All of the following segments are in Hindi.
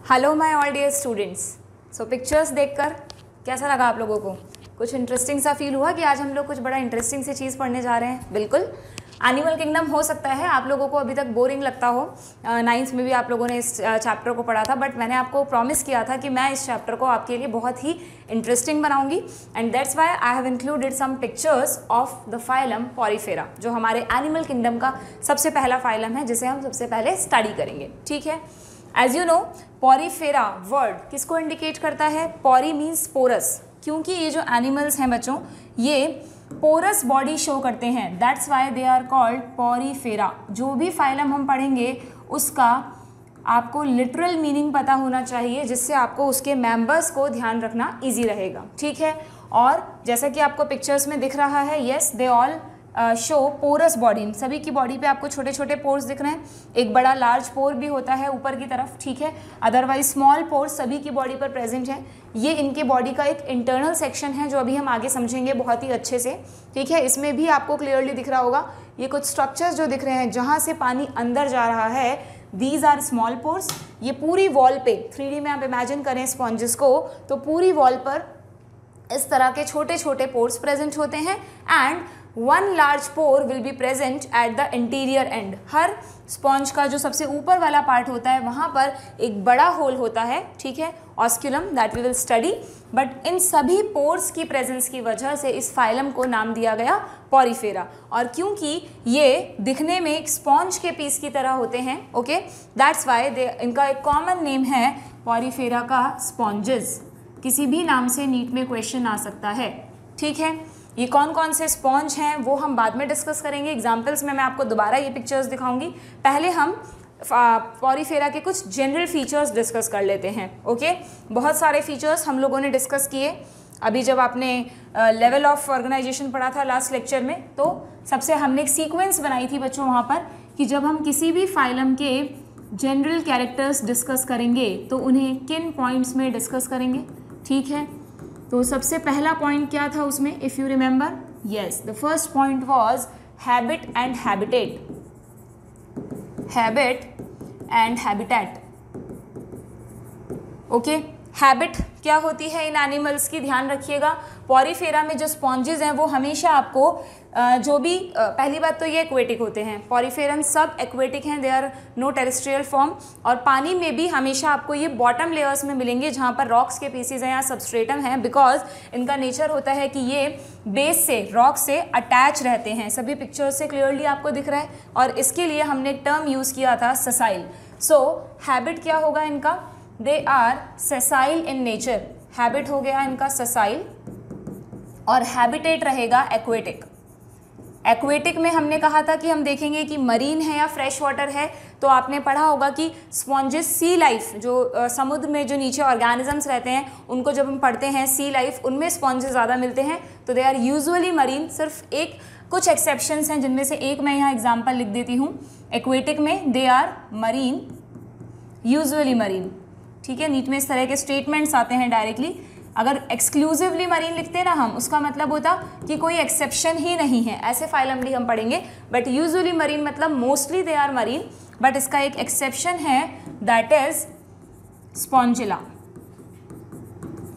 Hello my all dear students. So pictures देखकर कैसा लगा आप लोगों को? कुछ इंटरेस्टिंग सा फील हुआ कि आज हम लोग कुछ बड़ा इंटरेस्टिंग सी चीज़ पढ़ने जा रहे हैं? बिल्कुल। एनिमल किंगडम हो सकता है आप लोगों को अभी तक बोरिंग लगता हो, 9th में भी आप लोगों ने इस चैप्टर को पढ़ा था, बट मैंने आपको प्रॉमिस किया था कि मैं इस चैप्टर को आपके लिए बहुत ही इंटरेस्टिंग बनाऊंगी and that's why I have included some pictures of the phylum Porifera, जो हमारे एनिमल किंगडम का सबसे पहला फाइलम है जिसे हम सबसे पहले स्टडी करेंगे। ठीक है, as you know Porifera word किसको इंडिकेट करता है? पॉरी मीन्स पोरस, क्योंकि ये जो एनिमल्स हैं बच्चों ये पोरस बॉडी शो करते हैं, that's why they are called Porifera. जो भी फाइलम हम पढ़ेंगे उसका आपको लिटरल मीनिंग पता होना चाहिए, जिससे आपको उसके मेंबर्स को ध्यान रखना इजी रहेगा। ठीक है, और जैसा कि आपको पिक्चर्स में दिख रहा है, yes they all show porous body. सभी की बॉडी पे आपको छोटे छोटे पोर्स दिख रहे हैं, एक बड़ा लार्ज पोर भी होता है ऊपर की तरफ। ठीक है, अदरवाइज स्मॉल पोर्स सभी की बॉडी पर प्रेजेंट है। ये इनके बॉडी का एक इंटरनल सेक्शन है जो अभी हम आगे समझेंगे बहुत ही अच्छे से। ठीक है, इसमें भी आपको क्लियरली दिख रहा होगा ये कुछ स्ट्रक्चर्स जो दिख रहे हैं जहाँ से पानी अंदर जा रहा है, दीज आर स्मॉल पोर्स। ये पूरी वॉल पे 3D में आप इमेजिन करें स्पॉन्जेस को, तो पूरी वॉल पर इस तरह के छोटे छोटे पोर्स प्रेजेंट होते हैं and one large pore will be present at the interior end. हर स्पॉन्ज का जो सबसे ऊपर वाला पार्ट होता है वहाँ पर एक बड़ा होल होता है। ठीक है, osculum, that we will study. But इन सभी पोर्स की प्रेजेंस की वजह से इस फाइलम को नाम दिया गया पॉरीफेरा। और क्योंकि ये दिखने में एक स्पॉन्ज के पीस की तरह होते हैं, ओके, दैट्स वाई इनका एक कॉमन नेम है पॉरीफेरा का स्पॉन्जेस। किसी भी नाम से नीट में क्वेश्चन आ सकता है। ठीक है, ये कौन कौन से स्पॉन्ज हैं वो हम बाद में डिस्कस करेंगे, एग्जाम्पल्स में मैं आपको दोबारा ये पिक्चर्स दिखाऊंगी। पहले हम पॉरीफेरा के कुछ जनरल फीचर्स डिस्कस कर लेते हैं। ओके, बहुत सारे फीचर्स हम लोगों ने डिस्कस किए अभी जब आपने लेवल ऑफ ऑर्गेनाइजेशन पढ़ा था लास्ट लेक्चर में, तो सबसे हमने एक सीक्वेंस बनाई थी बच्चों वहाँ पर कि जब हम किसी भी फाइलम के जनरल कैरेक्टर्स डिस्कस करेंगे तो उन्हें किन पॉइंट्स में डिस्कस करेंगे। ठीक है, तो सबसे पहला पॉइंट क्या था उसमें, if you remember? Yes, the first point was habit and habitat. Habit and habitat. Okay, habit क्या होती है इन एनिमल्स की, ध्यान रखिएगा। पॉरीफेरा में जो स्पॉन्जेस हैं वो हमेशा आपको जो भी पहली बात तो ये एक्वेटिक होते हैं, पॉरीफेरन सब एक्वेटिक हैं, they are no terrestrial form. और पानी में भी हमेशा आपको ये बॉटम लेयर्स में मिलेंगे जहाँ पर रॉक्स के पीसीज हैं या सबस्ट्रेटम हैं, बिकॉज इनका नेचर होता है कि ये बेस से रॉक से अटैच रहते हैं। सभी पिक्चर्स से क्लियरली आपको दिख रहा है, और इसके लिए हमने एक टर्म यूज़ किया था ससाइल। सो हैबिट क्या होगा इनका? They are sessile in nature. Habit हो गया इनका ससाइल और हैबिटेट रहेगा एक्वेटिक। एक्वेटिक में हमने कहा था कि हम देखेंगे कि मरीन है या फ्रेश वाटर है, तो आपने पढ़ा होगा कि स्पॉन्जेस सी लाइफ, जो समुद्र में जो नीचे ऑर्गेनिजम्स रहते हैं उनको जब हम पढ़ते हैं सी लाइफ, उनमें स्पॉन्जेस ज़्यादा मिलते हैं, तो दे आर यूजुअली मरीन। सिर्फ एक कुछ एक्सेप्शंस हैं जिनमें से एक मैं यहाँ एग्जाम्पल लिख देती हूँ। एक्वेटिक में they are marine, usually marine. ठीक है, नीट में इस तरह के स्टेटमेंट्स आते हैं डायरेक्टली। अगर एक्सक्लूसिवली मरीन लिखते ना हम, उसका मतलब होता कि कोई एक्सेप्शन ही नहीं है, ऐसे फाइलम भी हम पढ़ेंगे। बट यूजुअली मरीन मतलब mostly they are marine, but इसका एक एक्सेप्शन है, दैट इज स्पॉन्जिला।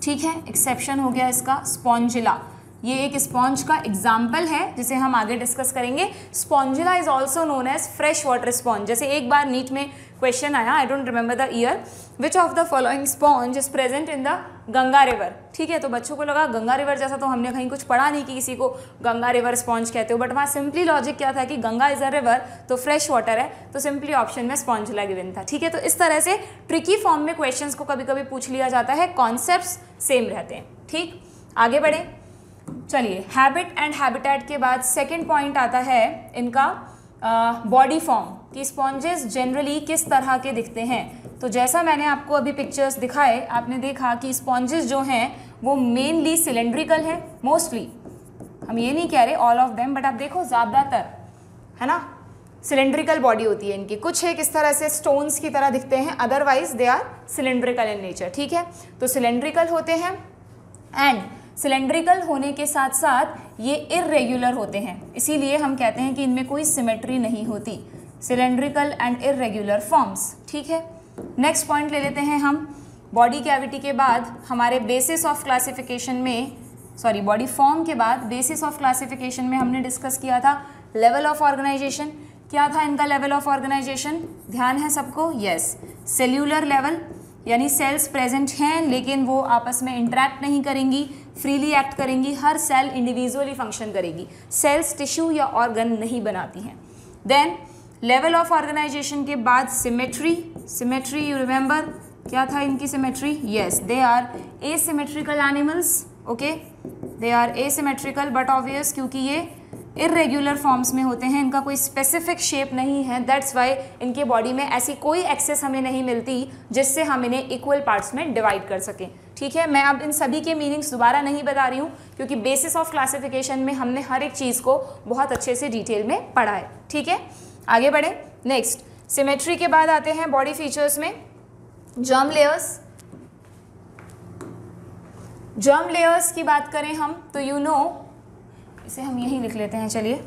ठीक है, एक्सेप्शन हो गया इसका स्पॉन्जिला। ये एक स्पॉन्ज का एग्जाम्पल है जिसे हम आगे डिस्कस करेंगे। Spongilla is also known as fresh water sponge. जैसे एक बार नीट में क्वेश्चन आया, I don't remember the year, which of the following sponge is present in the Ganga river. ठीक है, तो बच्चों को लगा गंगा रिवर जैसा तो हमने कहीं कुछ पढ़ा नहीं कि किसी को गंगा रिवर स्पॉन्ज कहते हो, बट वहाँ सिंपली लॉजिक क्या था कि गंगा इज अ रिवर तो फ्रेश वाटर है, तो सिंपली ऑप्शन में स्पॉन्जिला गिवन था। ठीक है, तो इस तरह से ट्रिकी फॉर्म में क्वेश्चंस को कभी कभी पूछ लिया जाता है, कॉन्सेप्ट्स सेम रहते हैं। ठीक, आगे बढ़े, चलिए। हैबिट एंड हैबिटेट के बाद सेकेंड पॉइंट आता है इनका बॉडी फॉर्म, कि स्पॉन्जेस जनरली किस तरह के दिखते हैं। तो जैसा मैंने आपको अभी पिक्चर्स दिखाए, आपने देखा कि स्पॉन्जेस जो हैं वो मेनली सिलेंड्रिकल है, मोस्टली। हम ये नहीं कह रहे ऑल ऑफ देम, बट आप देखो ज़्यादातर है ना सिलेंड्रिकल बॉडी होती है इनकी। कुछ एक इस तरह से स्टोन्स की तरह दिखते हैं, otherwise they are cylindrical in nature. ठीक है, तो सिलेंड्रिकल होते हैं एंड सिलेंड्रिकल होने के साथ साथ ये इर्रेगुलर होते हैं, इसीलिए हम कहते हैं कि इनमें कोई सिमेट्री नहीं होती। Cylindrical and irregular forms. ठीक है, नेक्स्ट पॉइंट ले लेते हैं हम। बॉडी कैविटी के बाद हमारे बेसिस ऑफ क्लासिफिकेशन में, सॉरी बॉडी फॉर्म के बाद बेसिस ऑफ क्लासिफिकेशन में हमने डिस्कस किया था लेवल ऑफ ऑर्गेनाइजेशन। क्या था इनका लेवल ऑफ ऑर्गेनाइजेशन, ध्यान है सबको? यस, सेल्यूलर लेवल, यानी सेल्स प्रेजेंट हैं लेकिन वो आपस में इंटरेक्ट नहीं करेंगी, फ्रीली एक्ट करेंगी, हर सेल इंडिविजुअली फंक्शन करेगी, सेल्स टिश्यू या ऑर्गन नहीं बनाती हैं। देन लेवल ऑफ ऑर्गेनाइजेशन के बाद सिमेट्री। सिमेट्री यू रिमेंबर क्या था इनकी symmetry? Yes, they are asymmetrical animals. Okay, they are asymmetrical but obvious क्योंकि ये इरेग्युलर फॉर्म्स में होते हैं, इनका कोई स्पेसिफिक शेप नहीं है, दैट्स वाई इनके बॉडी में ऐसी कोई एक्सेस हमें नहीं मिलती जिससे हम इन्हें इक्वल पार्ट्स में डिवाइड कर सकें। ठीक है, मैं अब इन सभी के मीनिंग्स दोबारा नहीं बता रही हूँ क्योंकि बेसिस ऑफ क्लासिफिकेशन में हमने हर एक चीज़ को बहुत अच्छे से डिटेल में पढ़ा है। ठीक है, आगे बढ़े। नेक्स्ट, सिमेट्री के बाद आते हैं बॉडी फीचर्स में जर्म लेयर्स। जर्म लेयर्स की बात करें हम तो यू नो, इसे हम यहीं लिख लेते हैं। चलिए,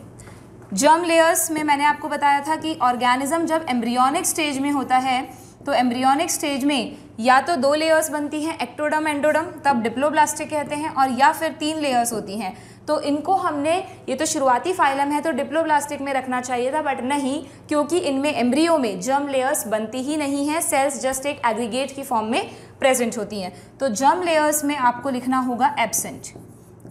जर्म लेयर्स में मैंने आपको बताया था कि ऑर्गेनिज्म जब एम्ब्रियोनिक स्टेज में होता है तो एम्ब्रियोनिक स्टेज में या तो 2 लेयर्स बनती हैं, एक्टोडर्म एंडोडर्म, तब डिप्लोब्लास्टिक कहते हैं, और या फिर 3 लेयर्स होती हैं। तो इनको हमने, ये तो शुरुआती फाइलम है तो डिप्लोब्लास्टिक में रखना चाहिए था, बट नहीं, क्योंकि इनमें एम्ब्रियो में जर्म लेयर्स बनती ही नहीं है, सेल्स जस्ट एक एग्रीगेट की फॉर्म में प्रेजेंट होती हैं। तो जर्म लेयर्स में आपको लिखना होगा एब्सेंट।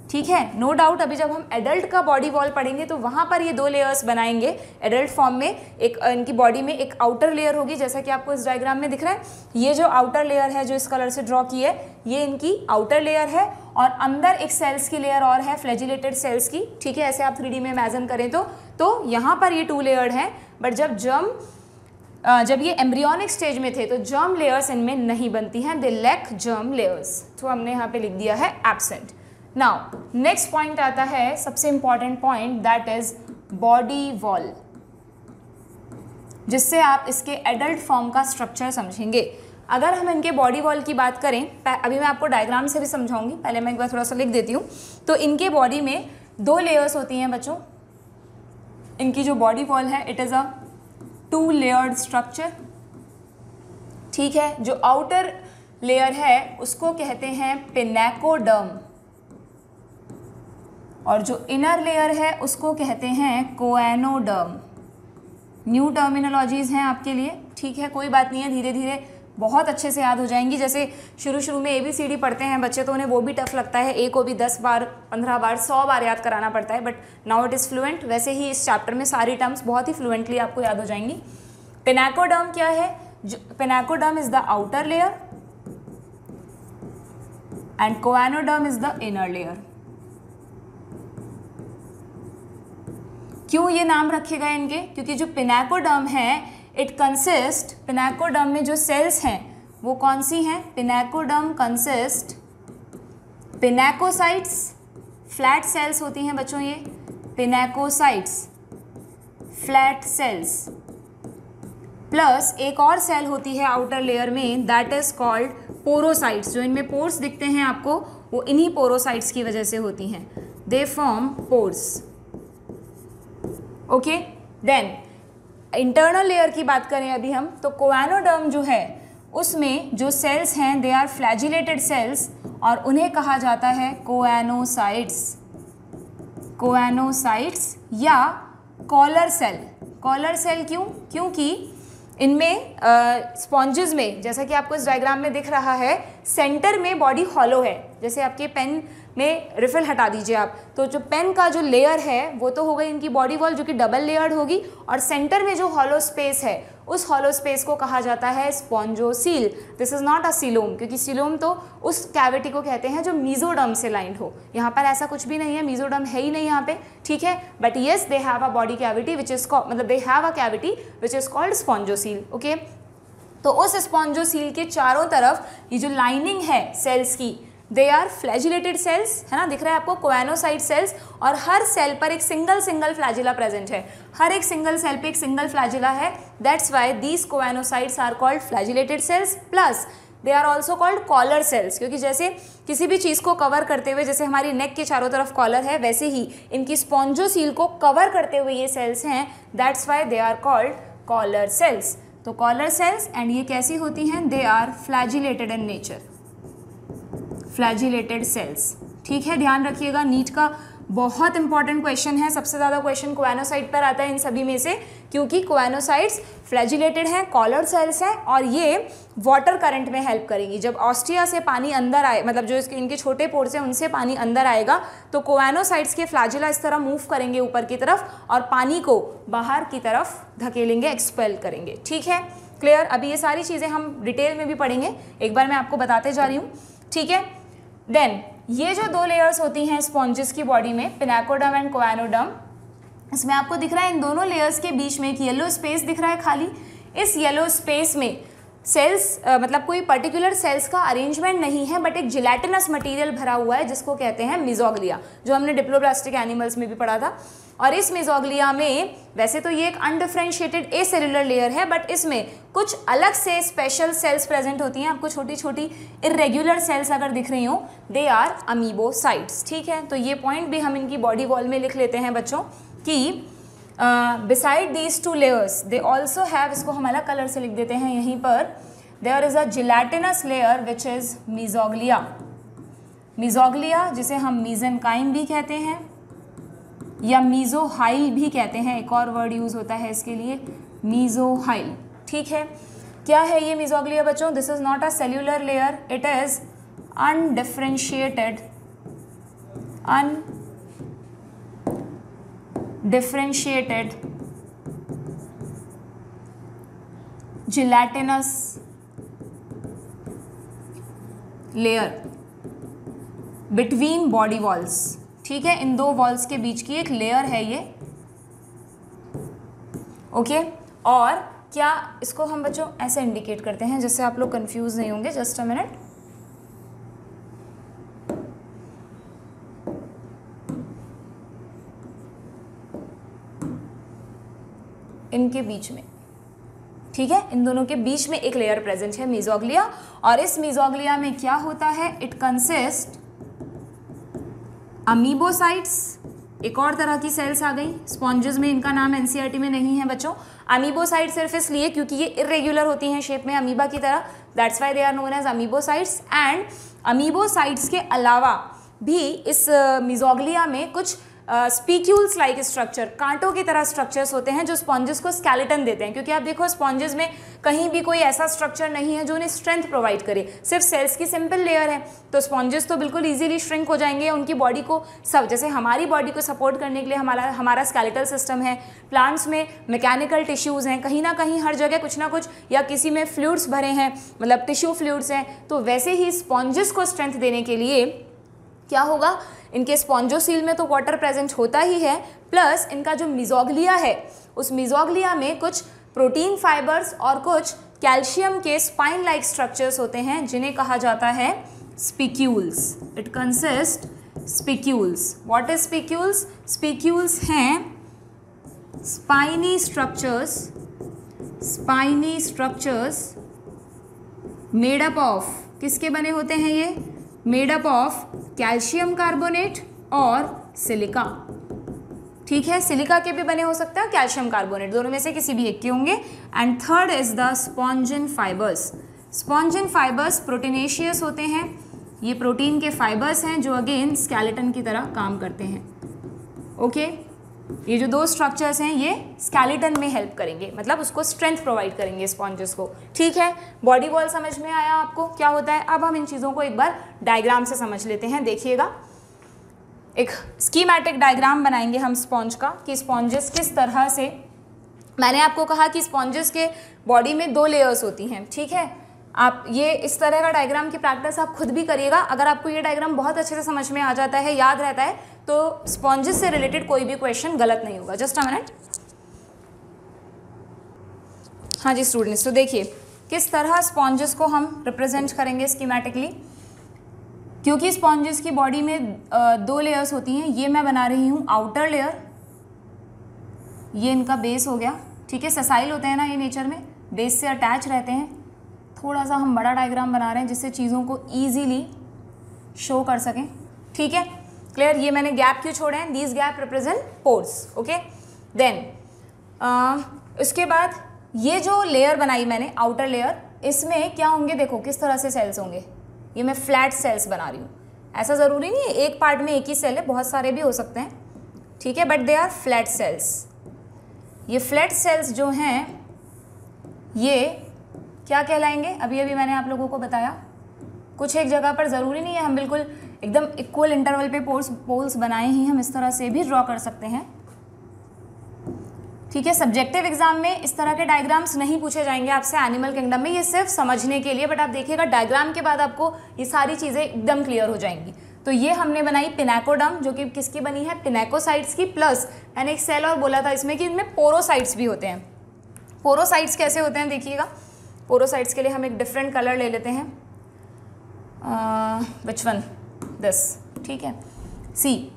ठीक है, नो डाउट अभी जब हम एडल्ट का बॉडी वॉल पढ़ेंगे तो वहाँ पर ये 2 लेयर्स बनाएंगे एडल्ट फॉर्म में। एक इनकी बॉडी में एक आउटर लेयर होगी जैसा कि आपको इस डायग्राम में दिख रहा है। ये जो आउटर लेयर है जो इस कलर से ड्रॉ की है ये इनकी आउटर लेयर है, और अंदर एक सेल्स की लेयर और है, फ्लैजिलेटेड सेल्स की। ठीक है, ऐसे आप 3D में इमेजिन करें तो यहाँ पर ये 2 लेयर्ड हैं, बट जब ये एम्ब्रियोनिक स्टेज में थे तो जर्म लेयर्स इनमें नहीं बनती हैं, दे लैक जर्म लेयर्स, तो हमने यहाँ पे लिख दिया है एब्सेंट। नाउ नेक्स्ट पॉइंट आता है, सबसे important point, that is body wall, जिससे आप इसके एडल्ट फॉर्म का स्ट्रक्चर समझेंगे। अगर हम इनके बॉडी वॉल की बात करें, अभी मैं आपको डायग्राम से भी समझाऊंगी, पहले मैं एक बार थोड़ा सा लिख देती हूँ। तो इनके बॉडी में 2 लेयर्स होती हैं बच्चों। इनकी जो बॉडी वॉल है it is a 2 layered structure. ठीक है, जो आउटर लेयर है उसको कहते हैं पिनेकोडर्म, और जो इनर लेयर है उसको कहते हैं कोएनोडर्म। न्यू टर्मिनोलॉजीज़ हैं आपके लिए। ठीक है, कोई बात नहीं है, धीरे धीरे बहुत अच्छे से याद हो जाएंगी। जैसे शुरू में ABCD पढ़ते हैं बच्चे तो उन्हें वो भी टफ लगता है, A को भी 10 बार 15 बार 100 बार याद कराना पड़ता है, but now it is fluent. वैसे ही इस चैप्टर में सारी टर्म्स बहुत ही फ्लुएंटली आपको याद हो जाएंगी। पिनेकोडर्म क्या है? Pinacoderm is the outer layer and choanoderm is the inner layer. क्यों ये नाम रखे गए इनके? क्योंकि जो पिनेकोडर्म है इट कंसिस्ट, पिनेकोडर्म में जो सेल्स हैं वो कौन सी हैं? Pinacoderm consist pinacocytes, flat sales होती हैं बच्चों ये, पिनेकोसाइट्स फ्लैट सेल्स, प्लस एक और सेल होती है आउटर लेयर में दैट इज कॉल्ड पोरोसाइट्स। जो इनमें पोर्स दिखते हैं आपको वो इन्हीं पोरोसाइट्स की वजह से होती हैं, they form pores. Okay, then internal layer की बात करें अभी हम, तो कोएनोडर्म जो है उसमें जो सेल्स हैं दे आर फ्लैजिलेटेड सेल्स और उन्हें कहा जाता है कोएनोसाइट्स। कोएनोसाइट्स या कॉलर सेल। कॉलर सेल क्यों? क्योंकि इनमें स्पॉन्जेस में, जैसा कि आपको इस डायग्राम में दिख रहा है, सेंटर में बॉडी हॉलो है। जैसे आपके पेन में रिफिल हटा दीजिए आप, तो जो पेन का जो लेयर है वो तो हो गई इनकी बॉडी वॉल जो कि डबल लेयर्ड होगी, और सेंटर में जो हॉलो स्पेस है उस हॉलो स्पेस को कहा जाता है spongocoel. This is not a coelom, क्योंकि सीलोम तो उस कैविटी को कहते हैं जो मीजोडर्म से लाइंड हो। यहाँ पर ऐसा कुछ भी नहीं है, मीजोडर्म है ही नहीं यहाँ पे। ठीक है, but yes they have a body cavity which is मतलब they have a cavity which is called spongocoel. Okay, तो उस स्पॉन्जोसील के चारों तरफ ये जो लाइनिंग है सेल्स की, दे आर फ्लैजिलेटेड सेल्स, है ना, दिख रहा है आपको, कोएनोसाइट सेल्स, और हर सेल पर एक सिंगल फ्लैजिला प्रेजेंट है। हर एक सिंगल सेल पे एक सिंगल फ्लैजिला है, that's why these choanocytes are called flagellated cells, plus they are also called collar cells, क्योंकि जैसे किसी भी चीज़ को कवर करते हुए, जैसे हमारी नेक के चारों तरफ कॉलर है, वैसे ही इनकी स्पॉन्जोसील को कवर करते हुए ये सेल्स हैं, that's why they are called collar cells. तो कॉलर सेल्स, एंड ये कैसी होती हैं, they are flagellated in nature, flagellated cells. ठीक है, ध्यान रखिएगा, नीट का बहुत इंपॉर्टेंट क्वेश्चन है। सबसे ज़्यादा क्वेश्चन कोएनोसाइट पर आता है इन सभी में से, क्योंकि कोएनोसाइट्स फ्लैजिलेटेड हैं, कॉलर सेल्स हैं, और ये वाटर करंट में हेल्प करेंगी। जब ऑस्टिया से पानी अंदर आए, मतलब जो इसके इनके छोटे पोर्स हैं उनसे पानी अंदर आएगा, तो कोएनोसाइट्स के फ्लैजिला इस तरह मूव करेंगे ऊपर की तरफ और पानी को बाहर की तरफ धकेलेंगे, एक्सपेल करेंगे। ठीक है, क्लियर। अभी ये सारी चीज़ें हम डिटेल में भी पढ़ेंगे, एक बार मैं आपको बताते जा रही हूँ। ठीक है, देन ये जो दो लेयर्स होती हैं स्पॉन्जेस की बॉडी में, पिनाकोडर्म एंड कोएनोडर्म, इसमें आपको दिख रहा है इन दोनों लेयर्स के बीच में एक येलो स्पेस दिख रहा है खाली। इस येलो स्पेस में सेल्स मतलब कोई पर्टिकुलर सेल्स का अरेंजमेंट नहीं है, बट एक जिलेटिनस मटेरियल भरा हुआ है जिसको कहते हैं मेसोग्लिया, जो हमने डिप्लोब्लास्टिक एनिमल्स में भी पढ़ा था। और इस मेसोग्लिया में वैसे तो ये एक अनडिफरेंशिएटेड एसेलुलर लेयर है, बट इसमें कुछ अलग से स्पेशल सेल्स प्रेजेंट होती हैं। आपको छोटी छोटी इरेग्युलर सेल्स अगर दिख रही हो, दे आर अमीबोसाइट्स। ठीक है, तो ये पॉइंट भी हम इनकी बॉडी वॉल में लिख लेते हैं बच्चों कि beside these two layers they also have, इसको हम अलग कलर से लिख देते हैं यहीं पर, there is a gelatinous layer which is mesoglea। mesoglea जिसे हम mesenchyme भी कहते हैं या mesohyle भी कहते हैं, एक और वर्ड यूज होता है इसके लिए, mesohyle। ठीक है, क्या है ये mesoglea बच्चों? This is not a cellular layer, it is undifferentiated gelatinous layer between body walls। ठीक है, इन दो वॉल्स के बीच की एक लेयर है ये। ओके, और क्या इसको हम बच्चों ऐसे इंडिकेट करते हैं जिससे आप लोग कंफ्यूज नहीं होंगे। जस्ट अ मिनट, इनके बीच में, ठीक है, इन दोनों के बीच में एक लेयर प्रेजेंट है मेसोग्लिया, और इस मेसोग्लिया में क्या होता है, इट कंसिस्ट अमीबोसाइट्स। एक और तरह की सेल्स आ गई स्पॉन्जेस में, इनका नाम एनसीईआरटी में नहीं है बच्चों। अमीबोसाइट सिर्फ इसलिए क्योंकि ये इरेग्युलर होती हैं शेप में अमीबा की तरह, that's why they are known as amoebocytes. And amoebocytes के अलावा भी इस मेसोग्लिया में कुछ स्पीक्यूल्स लाइक स्ट्रक्चर, कांटों की तरह स्ट्रक्चर्स होते हैं जो स्पॉन्जेस को स्केलेटन देते हैं। क्योंकि आप देखो स्पॉन्जेस में कहीं भी कोई ऐसा स्ट्रक्चर नहीं है जो उन्हें स्ट्रेंथ प्रोवाइड करे, सिर्फ सेल्स की सिंपल लेयर है, तो स्पॉन्जेस तो बिल्कुल इजीली श्रिंक हो जाएंगे। उनकी बॉडी को सब, जैसे हमारी बॉडी को सपोर्ट करने के लिए हमारा स्केलेटल सिस्टम है, प्लांट्स में मैकेनिकल टिश्यूज़ हैं, कहीं ना कहीं हर जगह कुछ ना कुछ, या किसी में फ्लूइड्स भरे हैं, मतलब टिश्यू फ्लूइड्स हैं, तो वैसे ही स्पॉन्जेस को स्ट्रेंथ देने के लिए क्या होगा, इनके स्पॉन्जोसील में तो वाटर प्रेजेंट होता ही है, प्लस इनका जो मेसोग्लिया है उस मेसोग्लिया में कुछ प्रोटीन फाइबर्स और कुछ कैल्शियम के स्पाइन लाइक स्ट्रक्चर्स होते हैं जिन्हें कहा जाता है spicules. It consist spicules. What is spicules? Spicules हैं spiny structures made up of, किसके बने होते हैं ये? Made up of calcium carbonate और सिलिका। ठीक है, सिलिका के भी बने हो सकते हैं, कैल्शियम कार्बोनेट, दोनों में से किसी भी एक के होंगे। And third is the spongin fibres. Spongin fibres proteinaceous होते हैं, ये प्रोटीन के फाइबर्स हैं जो अगेन स्केलेटन की तरह काम करते हैं। ओके, ये जो दो स्ट्रक्चर्स हैं ये स्केलेटन में हेल्प करेंगे, मतलब उसको स्ट्रेंथ प्रोवाइड करेंगे स्पॉन्जेस को। ठीक है, बॉडी वॉल समझ में आया आपको क्या होता है? अब हम इन चीज़ों को एक बार डायग्राम से समझ लेते हैं। देखिएगा, एक स्कीमेटिक डायग्राम बनाएंगे हम स्पॉन्ज का, कि स्पॉन्जेस किस तरह से, मैंने आपको कहा कि स्पॉन्जेस के बॉडी में दो लेयर्स होती हैं। ठीक है, आप ये इस तरह का डायग्राम की प्रैक्टिस आप खुद भी करिएगा। अगर आपको ये डायग्राम बहुत अच्छे से समझ में आ जाता है, याद रहता है, तो स्पॉन्जेस से रिलेटेड कोई भी क्वेश्चन गलत नहीं होगा। Just a minute. हाँ जी स्टूडेंट्स, तो देखिए किस तरह स्पॉन्जेस को हम रिप्रेजेंट करेंगे स्कीमेटिकली। क्योंकि स्पॉन्जेस की बॉडी में दो लेयर्स होती हैं, ये मैं बना रही हूँ आउटर लेयर, ये इनका बेस हो गया। ठीक है, सेसाइल होते हैं ना ये नेचर में, बेस से अटैच रहते हैं। थोड़ा सा हम बड़ा डायग्राम बना रहे हैं जिससे चीज़ों को ईजीली शो कर सकें। ठीक है, क्लियर? ये मैंने गैप क्यों छोड़े हैं? These gap represent pores. Okay, then इसके बाद ये जो लेयर बनाई मैंने आउटर लेयर, इसमें क्या होंगे देखो किस तरह से सेल्स होंगे। ये मैं फ्लैट सेल्स बना रही हूँ, ऐसा ज़रूरी नहीं है एक पार्ट में एक ही सेल है, बहुत सारे भी हो सकते हैं, ठीक है, but they are flat cells. ये फ्लैट सेल्स जो हैं ये क्या कहलाएंगे, अभी अभी मैंने आप लोगों को बताया, कुछ एक जगह पर ज़रूरी नहीं है हम बिल्कुल एकदम इक्वल इंटरवल पे पोल्स बनाए ही, हम इस तरह से भी ड्रॉ कर सकते हैं, ठीक है। सब्जेक्टिव एग्जाम में इस तरह के डायग्राम्स नहीं पूछे जाएंगे आपसे एनिमल किंगडम में, ये सिर्फ समझने के लिए, बट आप देखिएगा डायग्राम के बाद आपको ये सारी चीज़ें एकदम क्लियर हो जाएंगी। तो ये हमने बनाई पिनेकोडर्म, जो कि किसकी बनी है, पिनेकोसाइट्स की, प्लस मैंने एक सेल और बोला था इसमें कि इनमें पोरोसाइट्स भी होते हैं। पोरोसाइट्स कैसे होते हैं देखिएगा, पोरोसाइट्स के लिए हम एक डिफरेंट कलर ले लेते हैं, विच वन, दिस, ठीक है। सी,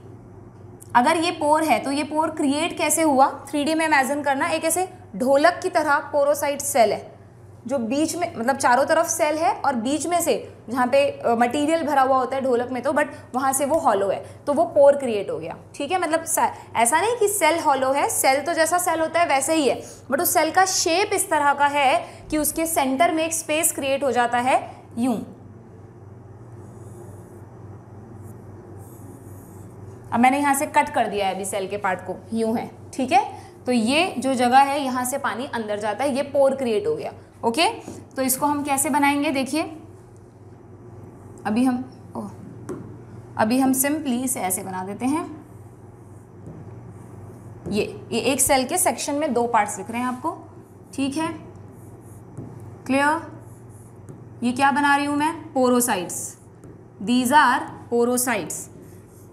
अगर ये पोर है तो ये पोर क्रिएट कैसे हुआ, 3D में इमेजिन करना, एक ऐसे ढोलक की तरह पोरोसाइट सेल है जो बीच में, मतलब चारों तरफ सेल है और बीच में से जहाँ पे मटेरियल भरा हुआ होता है ढोलक में, तो बट वहाँ से वो हॉलो है, तो वो पोर क्रिएट हो गया, ठीक है। मतलब ऐसा नहीं कि सेल हॉलो है, सेल तो जैसा सेल होता है वैसे ही है, बट उस सेल का शेप इस तरह का है कि उसके सेंटर में एक स्पेस क्रिएट हो जाता है यूं। अब मैंने यहाँ से कट कर दिया है अभी सेल के पार्ट को, यूं है, ठीक है। तो ये जो जगह है यहाँ से पानी अंदर जाता है, ये पोर क्रिएट हो गया, ओके। तो इसको हम कैसे बनाएंगे देखिए, अभी हम सिंपली इसे ऐसे बना देते हैं। ये एक सेल के सेक्शन में 2 पार्ट्स दिख रहे हैं आपको, ठीक है, क्लियर। ये क्या बना रही हूँ मैं, पोरोसाइट्स, दीज आर पोरोसाइट्स,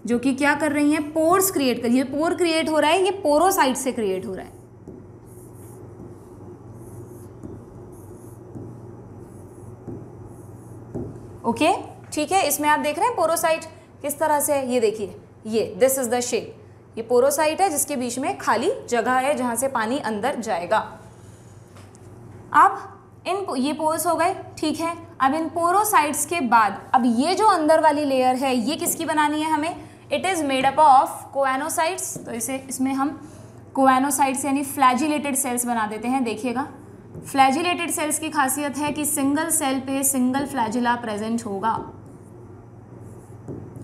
जो कि क्या कर रही हैं, पोर्स क्रिएट कर, ये पोर क्रिएट हो रहा है, ये पोरोसाइट से क्रिएट हो रहा है, ओके, ठीक है। इसमें आप देख रहे हैं पोरोसाइट किस तरह से है, ये देखिए, ये दिस इज द शेप, ये पोरोसाइट है जिसके बीच में खाली जगह है जहां से पानी अंदर जाएगा। अब ये पोर्स हो गए, ठीक है। अब इन पोरोसाइट्स के बाद अब ये जो अंदर वाली लेयर है ये किसकी बनानी है हमें, it is made up of coenocytes. तो इसमें हम कोएनोसाइट्स यानी फ्लैजिलेटेड सेल्स बना देते हैं। देखिएगा, फ्लैजिलेटेड सेल्स की खासियत है कि सिंगल सेल पे सिंगल फ्लैजिला प्रेजेंट होगा,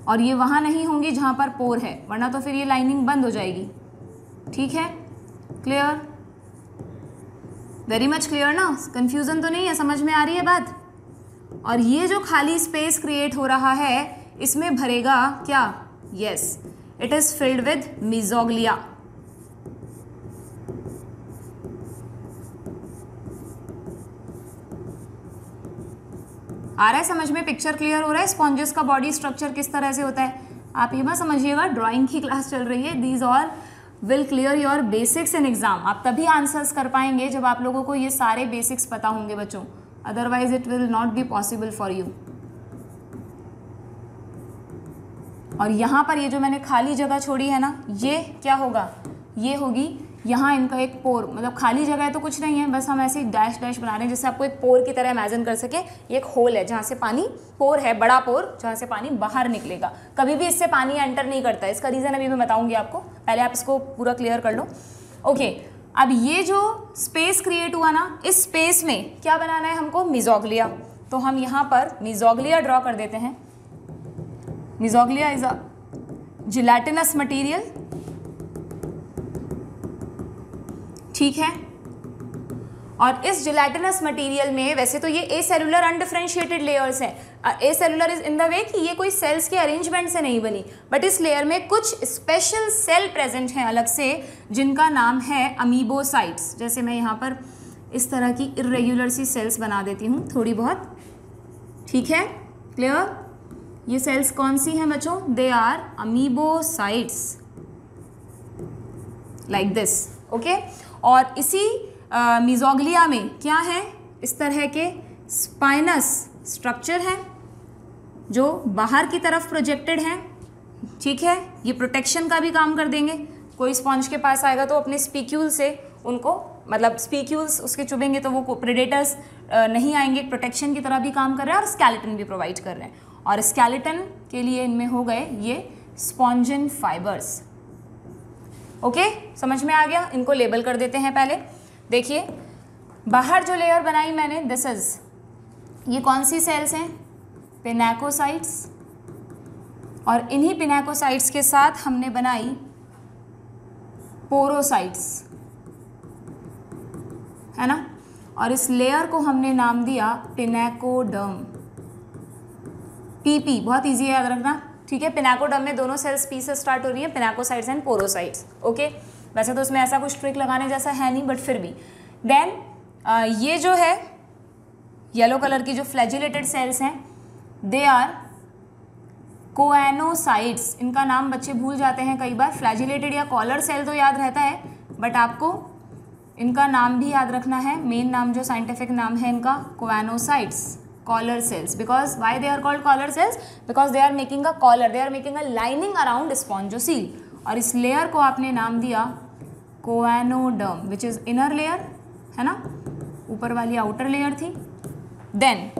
और ये वहाँ नहीं होंगी जहाँ पर पोर है, वरना तो फिर ये लाइनिंग बंद हो जाएगी, ठीक है, क्लियर, वेरी मच क्लियर ना, कंफ्यूजन तो नहीं है, समझ में आ रही है बात। और ये जो खाली स्पेस क्रिएट हो रहा है इसमें भरेगा क्या, yes, it is filled with mesoglea. आ रहा है समझ में, पिक्चर क्लियर हो रहा है, स्पॉन्जेस का बॉडी स्ट्रक्चर किस तरह से होता है। आप ये मत समझिएगा ड्राइंग की क्लास चल रही है, these all will clear your basics in exam. आप तभी आंसर्स कर पाएंगे जब आप लोगों को ये सारे बेसिक्स पता होंगे बच्चों, otherwise it will not be possible for you. और यहाँ पर ये जो मैंने खाली जगह छोड़ी है ना, ये क्या होगा, ये होगी यहाँ इनका एक पोर, मतलब खाली जगह है तो कुछ नहीं है, बस हम ऐसे डैश डैश बना रहे हैं जिससे आपको एक पोर की तरह इमेजिन कर सके। ये एक होल है जहाँ से पानी, पोर है बड़ा पोर जहाँ से पानी बाहर निकलेगा, कभी भी इससे पानी एंटर नहीं करता है। इसका रीज़न अभी मैं बताऊंगी आपको, पहले आप इसको पूरा क्लियर कर लो, ओके। अब ये जो स्पेस क्रिएट हुआ ना, इस स्पेस में क्या बनाना है हमको, मीजोग्लिया। तो हम यहाँ पर मीजोग्लिया ड्रॉ कर देते हैं। Mesoglea is a gelatinous material, ठीक है। और इस जिलेटिनस मटेरियल में वैसे तो ये एसेलुलर अनडिफरेंशिएटेड लेयर्स हैं। एसेलुलर इज इन द वे कि ये कोई सेल्स के अरेंजमेंट से नहीं बनी, बट इस लेयर में कुछ स्पेशल सेल प्रेजेंट हैं अलग से, जिनका नाम है अमीबोसाइट्स। जैसे मैं यहाँ पर इस तरह की इर्रेगुलर सी सेल्स बना देती हूँ थोड़ी बहुत, ठीक है, क्लियर। ये सेल्स कौन सी हैं बच्चों, they are amoebocytes, like this, okay. और इसी मीजोग्लिया में क्या है, इस तरह के स्पाइनस स्ट्रक्चर हैं जो बाहर की तरफ प्रोजेक्टेड हैं, ठीक है। ये प्रोटेक्शन का भी काम कर देंगे। कोई स्पॉन्ज के पास आएगा तो अपने स्पीक्यूल से उनको, मतलब स्पीक्यूल्स उसके चुभेंगे तो वो प्रेडेटर्स नहीं आएंगे, प्रोटेक्शन की तरह भी काम कर रहे हैं और स्केलेटन भी प्रोवाइड कर रहे हैं। और स्केलेटन के लिए इनमें हो गए ये स्पॉन्जिन फाइबर्स, ओके, समझ में आ गया। इनको लेबल कर देते हैं पहले। देखिए बाहर जो लेयर बनाई मैंने, दिस इज, ये कौन सी सेल्स हैं? पिनेकोसाइट्स। और इन्हीं पिनेकोसाइट्स के साथ हमने बनाई पोरोसाइट्स, है ना। और इस लेयर को हमने नाम दिया पिनेकोडर्म। पीपी बहुत इजी है याद रखना, ठीक है। पिनेकोडर्म में दोनों सेल्स पी से स्टार्ट हो रही है, पिनेकोसाइट्स एंड पोरोसाइट्स, ओके। वैसे तो उसमें ऐसा कुछ ट्रिक लगाने जैसा है नहीं, बट फिर भी। देन ये जो है येलो कलर की जो फ्लैजिलेटेड सेल्स हैं, दे आर कोएनोसाइट्स। इनका नाम बच्चे भूल जाते हैं कई बार, फ्लैजिलेटेड या कॉलर सेल तो याद रहता है, बट आपको इनका नाम भी याद रखना है। मेन नाम जो साइंटिफिक नाम है इनका, choanocytes, collar cells. Because why they are called collar cells? Because they are making a collar, they are making a lining around spongocoel. और इस लेयर को आपने नाम दिया choanoderm, which is inner layer, है ना, ऊपर वाली आउटर लेयर थी। देन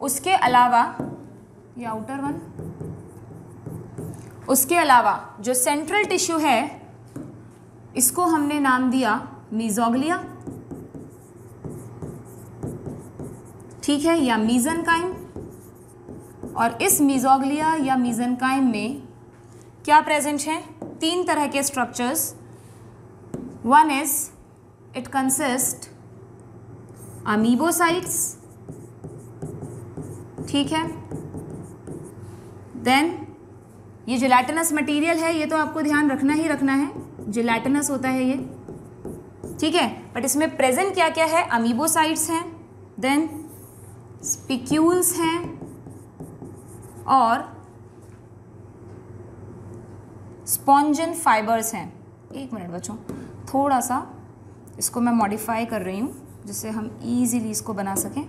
उसके अलावा ये आउटर वन, उसके अलावा जो सेंट्रल टिश्यू है इसको हमने नाम दिया मीजोग्लिया, ठीक है, या मीजनकाइम। और इस मीजोग्लिया या मीजनकाइम में क्या प्रेजेंट है? 3 तरह के structures. One is it consist amoebocytes, ठीक है। देन ये जिलेटिनस मटेरियल है, ये तो आपको ध्यान रखना ही रखना है, जिलेटिनस होता है ये, ठीक है। बट इसमें प्रेजेंट क्या क्या है? अमीबोसाइट्स हैं, देन स्पिक्यूल्स हैं, और स्पॉन्जन फाइबर्स हैं। एक मिनट बच्चों, थोड़ा सा इसको मैं मॉडिफाई कर रही हूँ जिससे हम इजीली इसको बना सकें,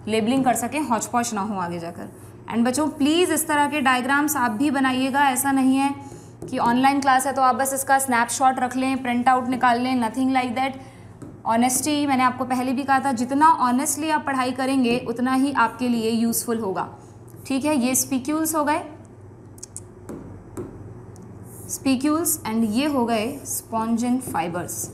लेबलिंग कर सकें, हौच पौच ना हो आगे जाकर। एंड बच्चों प्लीज़ इस तरह के डायग्राम्स आप भी बनाइएगा। ऐसा नहीं है कि ऑनलाइन क्लास है तो आप बस इसका स्नैपशॉट रख लें, प्रिंट आउट निकाल लें, नथिंग लाइक दैट। ऑनेस्टी, मैंने आपको पहले भी कहा था, जितना ऑनेस्टली आप पढ़ाई करेंगे उतना ही आपके लिए यूज़फुल होगा, ठीक है। ये स्पिक्यूल्स हो गए, स्पिक्यूल्स, एंड ये हो गए स्पॉन्जन फाइबर्स।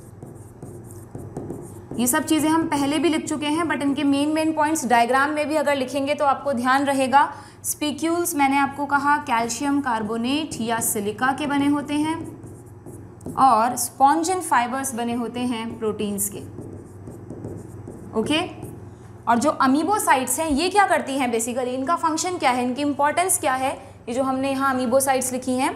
ये सब चीज़ें हम पहले भी लिख चुके हैं, बट इनके मेन पॉइंट्स डायग्राम में भी अगर लिखेंगे तो आपको ध्यान रहेगा। स्पिक्यूल्स मैंने आपको कहा कैल्शियम कार्बोनेट या सिलिका के बने होते हैं, और स्पॉन्जन फाइबर्स बने होते हैं प्रोटीन्स के, ओके। और जो अमीबोसाइट्स हैं ये क्या करती हैं बेसिकली, इनका फंक्शन क्या है, इनकी इंपॉर्टेंस क्या है? ये जो हमने यहाँ अमीबोसाइट्स लिखी हैं,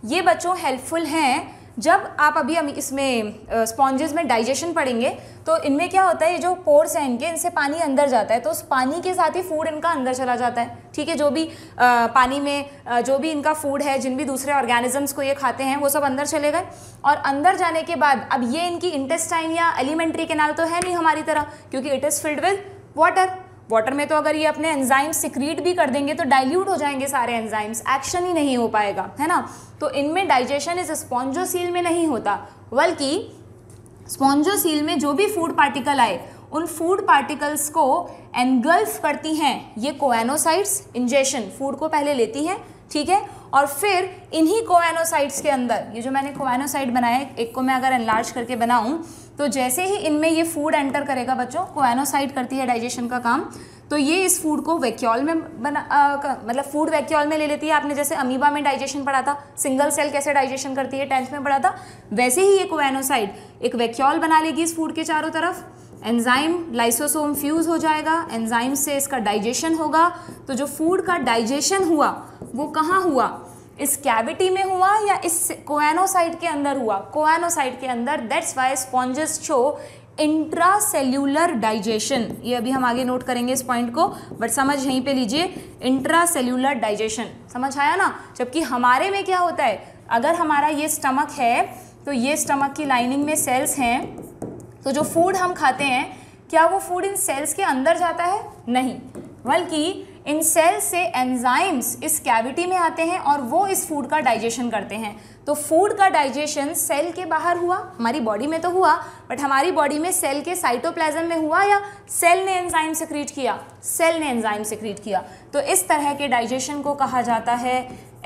ये बच्चों हेल्पफुल हैं जब आप अभी इसमें स्पॉन्जेस में डाइजेशन पढ़ेंगे तो इनमें क्या होता है, ये जो पोर्स हैं इनके, इनसे पानी अंदर जाता है, तो उस पानी के साथ ही फूड इनका अंदर चला जाता है, ठीक है। जो भी पानी में जो भी इनका फूड है, जिन भी दूसरे ऑर्गेनिजम्स को ये खाते हैं, वो सब अंदर चले गए। और अंदर जाने के बाद अब ये इनकी इंटेस्टाइन या एलिमेंट्री कैनाल तो है नहीं हमारी तरह, क्योंकि it is filled with water. Water में तो अगर ये अपने एंजाइम्स सिक्रीट भी कर देंगे तो डाइल्यूट हो जाएंगे सारे एंजाइम्स, एक्शन ही नहीं हो पाएगा, है ना। तो इनमें डाइजेशन इस स्पॉन्जोसील में नहीं होता, बल्कि स्पॉन्जोसील में जो भी फूड पार्टिकल आए उन फूड पार्टिकल्स को एनगल्फ करती हैं ये कोएनोसाइट्स। इंजेशन, फूड को पहले लेती हैं, ठीक है, और फिर इन्हीं कोएनोसाइट्स के अंदर, ये जो मैंने कोएनोसाइट बनाया है, एक को मैं अगर एनलार्ज करके बनाऊं तो जैसे ही इनमें ये फूड एंटर करेगा बच्चों, कोएनोसाइट करती है डाइजेशन का काम, तो ये इस फूड को वैक्यूल में मतलब फूड वैक्यूल में ले लेती है। आपने जैसे अमीबा में डाइजेशन पढ़ा था, सिंगल सेल कैसे डाइजेशन करती है 10th में पढ़ा था, वैसे ही ये कोएनोसाइट एक वैक्यूल बना लेगी इस फूड के चारों तरफ। एंजाइम लाइसोसोम फ्यूज हो जाएगा, एंजाइम से इसका डाइजेशन होगा। तो जो फूड का डाइजेशन हुआ वो कहाँ हुआ, इस कैविटी में हुआ या इस कोएनोसाइट के अंदर हुआ? कोएनोसाइट के अंदर। That's why sponges show intracellular digestion. ये अभी हम आगे नोट करेंगे इस पॉइंट को, बट समझ यहीं पे लीजिए, इंट्रासेल्यूलर डाइजेशन, समझ आया ना। जबकि हमारे में क्या होता है, अगर हमारा ये स्टमक है तो ये स्टमक की लाइनिंग में सेल्स हैं, तो जो फूड हम खाते हैं क्या वो फूड इन सेल्स के अंदर जाता है? नहीं, बल्कि इन सेल्स से एंजाइम्स इस कैविटी में आते हैं और वो इस फूड का डाइजेशन करते हैं। तो फूड का डाइजेशन सेल के बाहर हुआ, हमारी बॉडी में तो हुआ, बट हमारी बॉडी में सेल के साइटोप्लाज्म में हुआ या सेल ने एंजाइम सिक्रीट किया? सेल ने एंजाइम सिक्रीट किया। तो इस तरह के डाइजेशन को कहा जाता है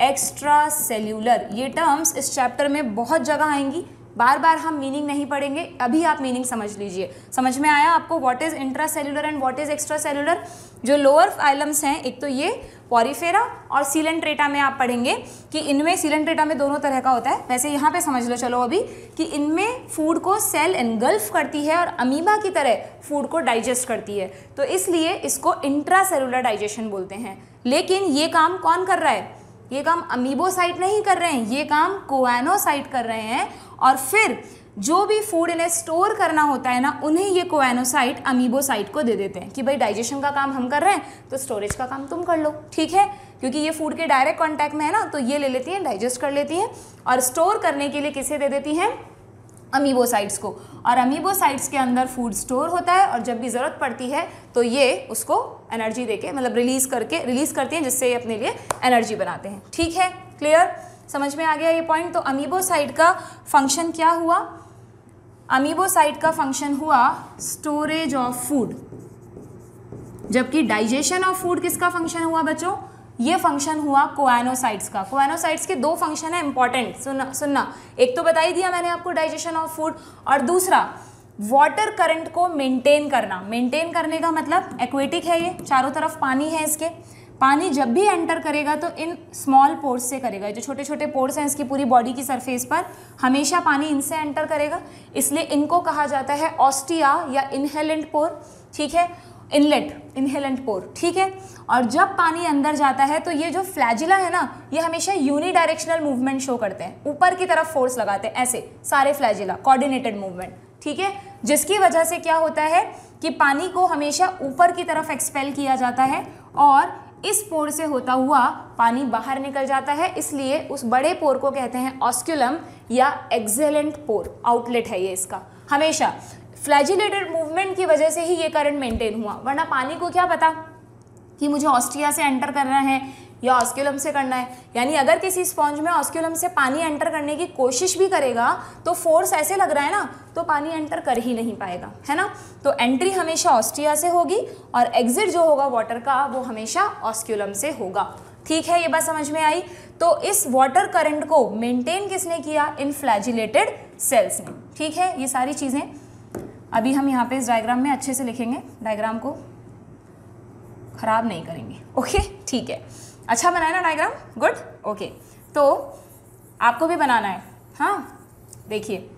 एक्स्ट्रा सेल्यूलर। ये टर्म्स इस चैप्टर में बहुत जगह आएंगी, बार बार हम मीनिंग नहीं पढ़ेंगे, अभी आप मीनिंग समझ लीजिए। समझ में आया आपको what is intra cellular and what is extra cellular? जो लोअर फाइलम्स हैं, एक तो ये पॉरीफेरा और सीलेंट्रेटा में आप पढ़ेंगे कि इनमें, सीलेंट्रेटा में दोनों तरह का होता है, वैसे यहाँ पे समझ लो चलो अभी कि इनमें फूड को सेल एनगल्फ करती है और अमीबा की तरह फूड को डाइजेस्ट करती है, तो इसलिए इसको इंट्रा सेलुलर डाइजेशन बोलते हैं। लेकिन ये काम कौन कर रहा है? ये काम अमीबोसाइट नहीं कर रहे हैं, ये काम कोएनोसाइट कर रहे हैं। और फिर जो भी फूड इन्हें स्टोर करना होता है ना, उन्हें ये कोएनोसाइट अमीबोसाइट को दे देते हैं कि भाई डाइजेशन का काम हम कर रहे हैं तो स्टोरेज का काम तुम कर लो, ठीक है, क्योंकि ये फूड के डायरेक्ट कांटेक्ट में है ना, तो ये ले लेती हैं, डाइजेस्ट कर लेती हैं और स्टोर करने के लिए किसे दे देती हैं? अमीबोसाइट्स को। और अमीबोसाइट्स के अंदर फूड स्टोर होता है और जब भी ज़रूरत पड़ती है तो ये उसको एनर्जी देके, मतलब रिलीज़ करती हैं, जिससे ये अपने लिए एनर्जी बनाते हैं। ठीक है, क्लियर, समझ में आ गया ये पॉइंट? तो अमीबोसाइट का फंक्शन क्या हुआ? अमीबोसाइट का फंक्शन हुआ स्टोरेज ऑफ फूड, जबकि डाइजेशन ऑफ फूड किसका फंक्शन हुआ बच्चों? ये फंक्शन हुआ कोएनोसाइट्स का। कोएनोसाइट्स के दो फंक्शन है इंपॉर्टेंट, सुनना। एक तो बता ही दिया मैंने आपको डाइजेशन ऑफ फूड, और दूसरा वाटर करंट को मेंटेन करना। मेंटेन करने का मतलब एक्वेटिक है, ये चारों तरफ पानी है इसके। पानी जब भी एंटर करेगा तो इन स्मॉल पोर्स से करेगा, जो छोटे छोटे पोर्स हैं इसकी पूरी बॉडी की सरफेस पर, हमेशा पानी इनसे एंटर करेगा, इसलिए इनको कहा जाता है ऑस्टिया या इनहेलेंट पोर, ठीक है, इनलेट, इनहेलेंट पोर, ठीक है। और जब पानी अंदर जाता है तो ये जो फ्लैजिला है ना, ये हमेशा यूनिडायरेक्शनल मूवमेंट शो करते हैं, ऊपर की तरफ फोर्स लगाते हैं, ऐसे सारे फ्लैजिला, कोऑर्डिनेटेड मूवमेंट, ठीक है, जिसकी वजह से क्या होता है कि पानी को हमेशा ऊपर की तरफ एक्सपेल किया जाता है और इस पोर से होता हुआ पानी बाहर निकल जाता है, इसलिए उस बड़े पोर को कहते हैं ऑस्क्यूलम या एक्सेलेंट पोर, आउटलेट है ये इसका। हमेशा फ्लैजिलेटेड मूवमेंट की वजह से ही ये करंट मेंटेन हुआ, वरना पानी को क्या पता कि मुझे ऑस्टिया से एंटर करना है या ऑस्क्यूलम से करना है। यानी अगर किसी स्पॉन्ज में ऑस्क्यूलम से पानी एंटर करने की कोशिश भी करेगा तो फोर्स ऐसे लग रहा है ना, तो पानी एंटर कर ही नहीं पाएगा, है ना। तो एंट्री हमेशा ऑस्टिया से होगी और एग्जिट जो होगा वाटर का वो हमेशा ऑस्क्यूलम से होगा, ठीक है, ये बात समझ में आई। तो इस वाटर करंट को मेंटेन किसने किया? इन फ्लैजिलेटेड सेल्स ने, ठीक है। ये सारी चीज़ें अभी हम यहाँ पे इस डायग्राम में अच्छे से लिखेंगे, डायग्राम को खराब नहीं करेंगे, ओके, ठीक है। अच्छा बनाया ना डायग्राम? Good, okay. तो आपको भी बनाना है, हाँ, देखिए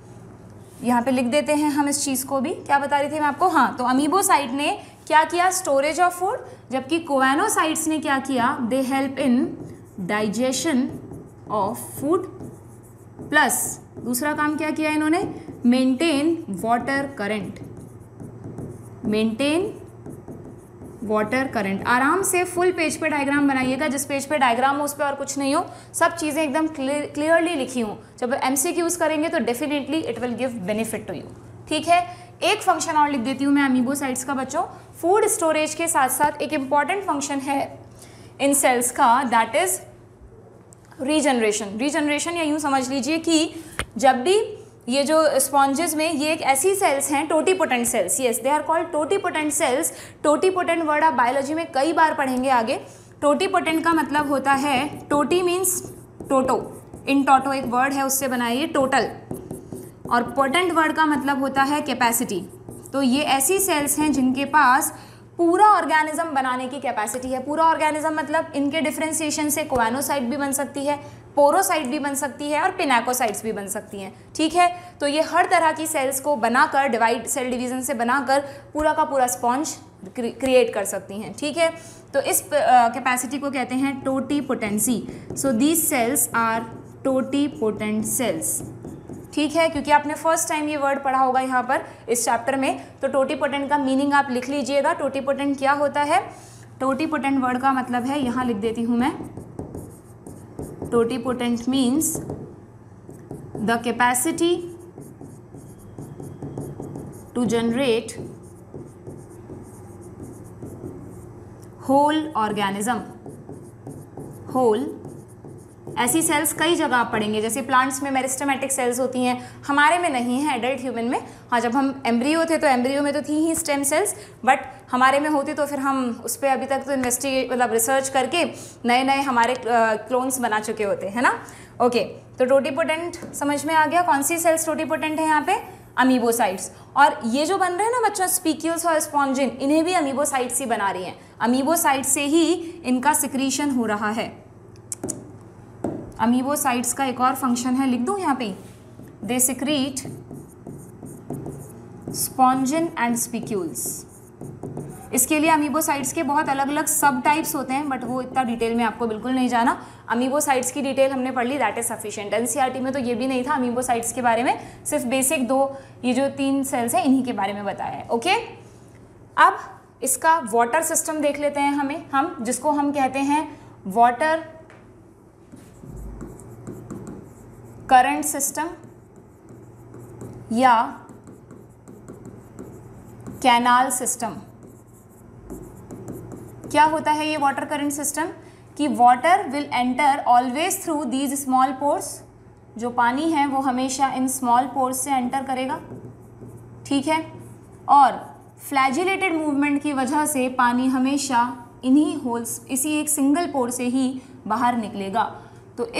यहाँ पे लिख देते हैं हम इस चीज़ को भी। क्या बता रही थी मैं आपको? हाँ, तो अमीबोसाइट ने क्या किया? स्टोरेज ऑफ फूड, जबकि कोएनोसाइट्स ने क्या किया? They help in digestion of food, plus दूसरा काम क्या किया इन्होंने? Maintain water current, maintain water current. आराम से फुल पेज पे डायग्राम बनाइएगा, जिस पेज पे डायग्राम हो उस पर और कुछ नहीं हो, सब चीज़ें एकदम क्लियरली लिखी हूँ। जब MCQs करेंगे तो definitely it will give benefit to you, ठीक है। एक फंक्शन और लिख देती हूँ मैं अमीबोसाइट्स का बच्चों। फूड स्टोरेज के साथ साथ एक इम्पॉर्टेंट फंक्शन है इन सेल्स का, दैट इज रीजनरेशन। रीजनरेशन या यूँ समझ लीजिए कि जब भी ये जो स्पॉन्जेस में, ये एक ऐसी सेल्स हैं totipotent cells, yes they are called totipotent cells. Totipotent word आप बायोलॉजी में कई बार पढ़ेंगे आगे। टोटीपोटेंट का मतलब होता है, टोटी मीन्स टोटो, इन टोटो एक वर्ड है उससे बना है ये टोटल, और पोटेंट वर्ड का मतलब होता है कैपेसिटी। तो ये ऐसी सेल्स हैं जिनके पास पूरा ऑर्गेनिज्म बनाने की कैपेसिटी है। पूरा ऑर्गेनिज्म मतलब इनके डिफ्रेंसिएशन से कोएनोसाइट भी बन सकती है, पोरोसाइट भी बन सकती है और पिनाकोसाइट्स भी बन सकती हैं, ठीक है। तो ये हर तरह की सेल्स को बनाकर, डिवाइड, सेल डिवीजन से बनाकर पूरा का पूरा स्पॉन्ज क्रिएट कर सकती हैं, ठीक है। तो इस कैपेसिटी को कहते हैं totipotency. So these cells are totipotent cells, ठीक है, क्योंकि आपने फर्स्ट टाइम ये वर्ड पढ़ा होगा यहाँ पर इस चैप्टर में। तो टोटीपोटेंट का मीनिंग आप लिख लीजिएगा। टोटीपोटेंट क्या होता है? टोटीपोटेंट वर्ड का मतलब है, यहाँ लिख देती हूँ मैं, totipotent means the capacity to generate whole organism. Whole, ऐसी सेल्स कई जगह आप पढ़ेंगे, जैसे प्लांट्स में मेरिस्टेमेटिक सेल्स होती हैं, हमारे में नहीं है, एडल्ट ह्यूमन में। हाँ, जब हम एम्ब्रियो थे तो एम्ब्रियो में तो थी ही स्टेम सेल्स, बट हमारे में होती तो फिर हम उस पर अभी तक तो इन्वेस्टिगेट, मतलब रिसर्च करके नए नए हमारे क्लोन्स बना चुके होते हैं ना, ओके। तो टोटिपोटेंट समझ में आ गया, कौन सी सेल्स टोटिपोटेंट है यहाँ पे, अमीबोसाइट्स। और ये जो बन रहे हैं ना बच्चों स्पीक्यूल्स और स्पॉन्जिन, इन्हें भी अमीबोसाइट्स ही बना रही हैं, अमीबोसाइट्स से ही इनका सिक्रीशन हो रहा है। अमीबोसाइट्स का एक और फंक्शन है, लिख दूं यहाँ पे, they secrete spongin and spicules. इसके लिए अमीबोसाइट्स के बहुत अलग अलग सब टाइप्स होते हैं, बट वो इतना डिटेल में आपको बिल्कुल नहीं जाना। अमीबोसाइट्स की डिटेल हमने पढ़ ली, दैट इज सफिशिएंट। एनसीईआरटी में तो ये भी नहीं था अमीबोसाइट्स के बारे में, सिर्फ बेसिक 2 ये जो 3 सेल्स हैं इन्हीं के बारे में बताया है। ओके, अब इसका वाटर सिस्टम देख लेते हैं हम जिसको हम कहते हैं वाटर करंट सिस्टम या कैनाल सिस्टम। क्या होता है ये वाटर करंट सिस्टम, कि water will enter always through these small pores, जो पानी है वो हमेशा इन स्मॉल पोर्स से एंटर करेगा, ठीक है, और फ्लैजिलेटेड मूवमेंट की वजह से पानी हमेशा इन्हीं होल्स, इसी एक सिंगल पोर से ही बाहर निकलेगा। तो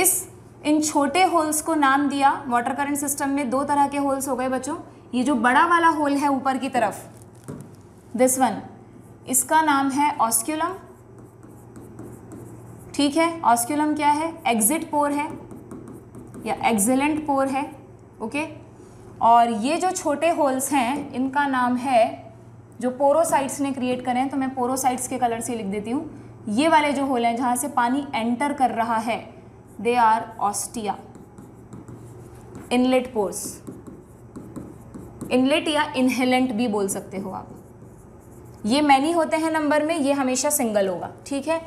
इन छोटे होल्स को नाम दिया, वाटर करंट सिस्टम में 2 तरह के होल्स हो गए बच्चों। ये जो बड़ा वाला होल है ऊपर की तरफ, दिस वन, इसका नाम है ऑस्क्यूलम, ठीक है। ऑस्क्यूलम क्या है, एग्जिट पोर है या एक्सिलेंट पोर है, ओके। और ये जो छोटे होल्स हैं इनका नाम है, जो पोरोसाइट्स ने क्रिएट करे हैं, तो मैं पोरोसाइट्स के कलर से लिख देती हूँ। ये वाले जो होल हैं जहाँ से पानी एंटर कर रहा है, they are ostia, inlet pores, inlet या इनहेलेंट भी बोल सकते हो आप। ये मैनी होते हैं नंबर में, ये हमेशा सिंगल होगा, ठीक है।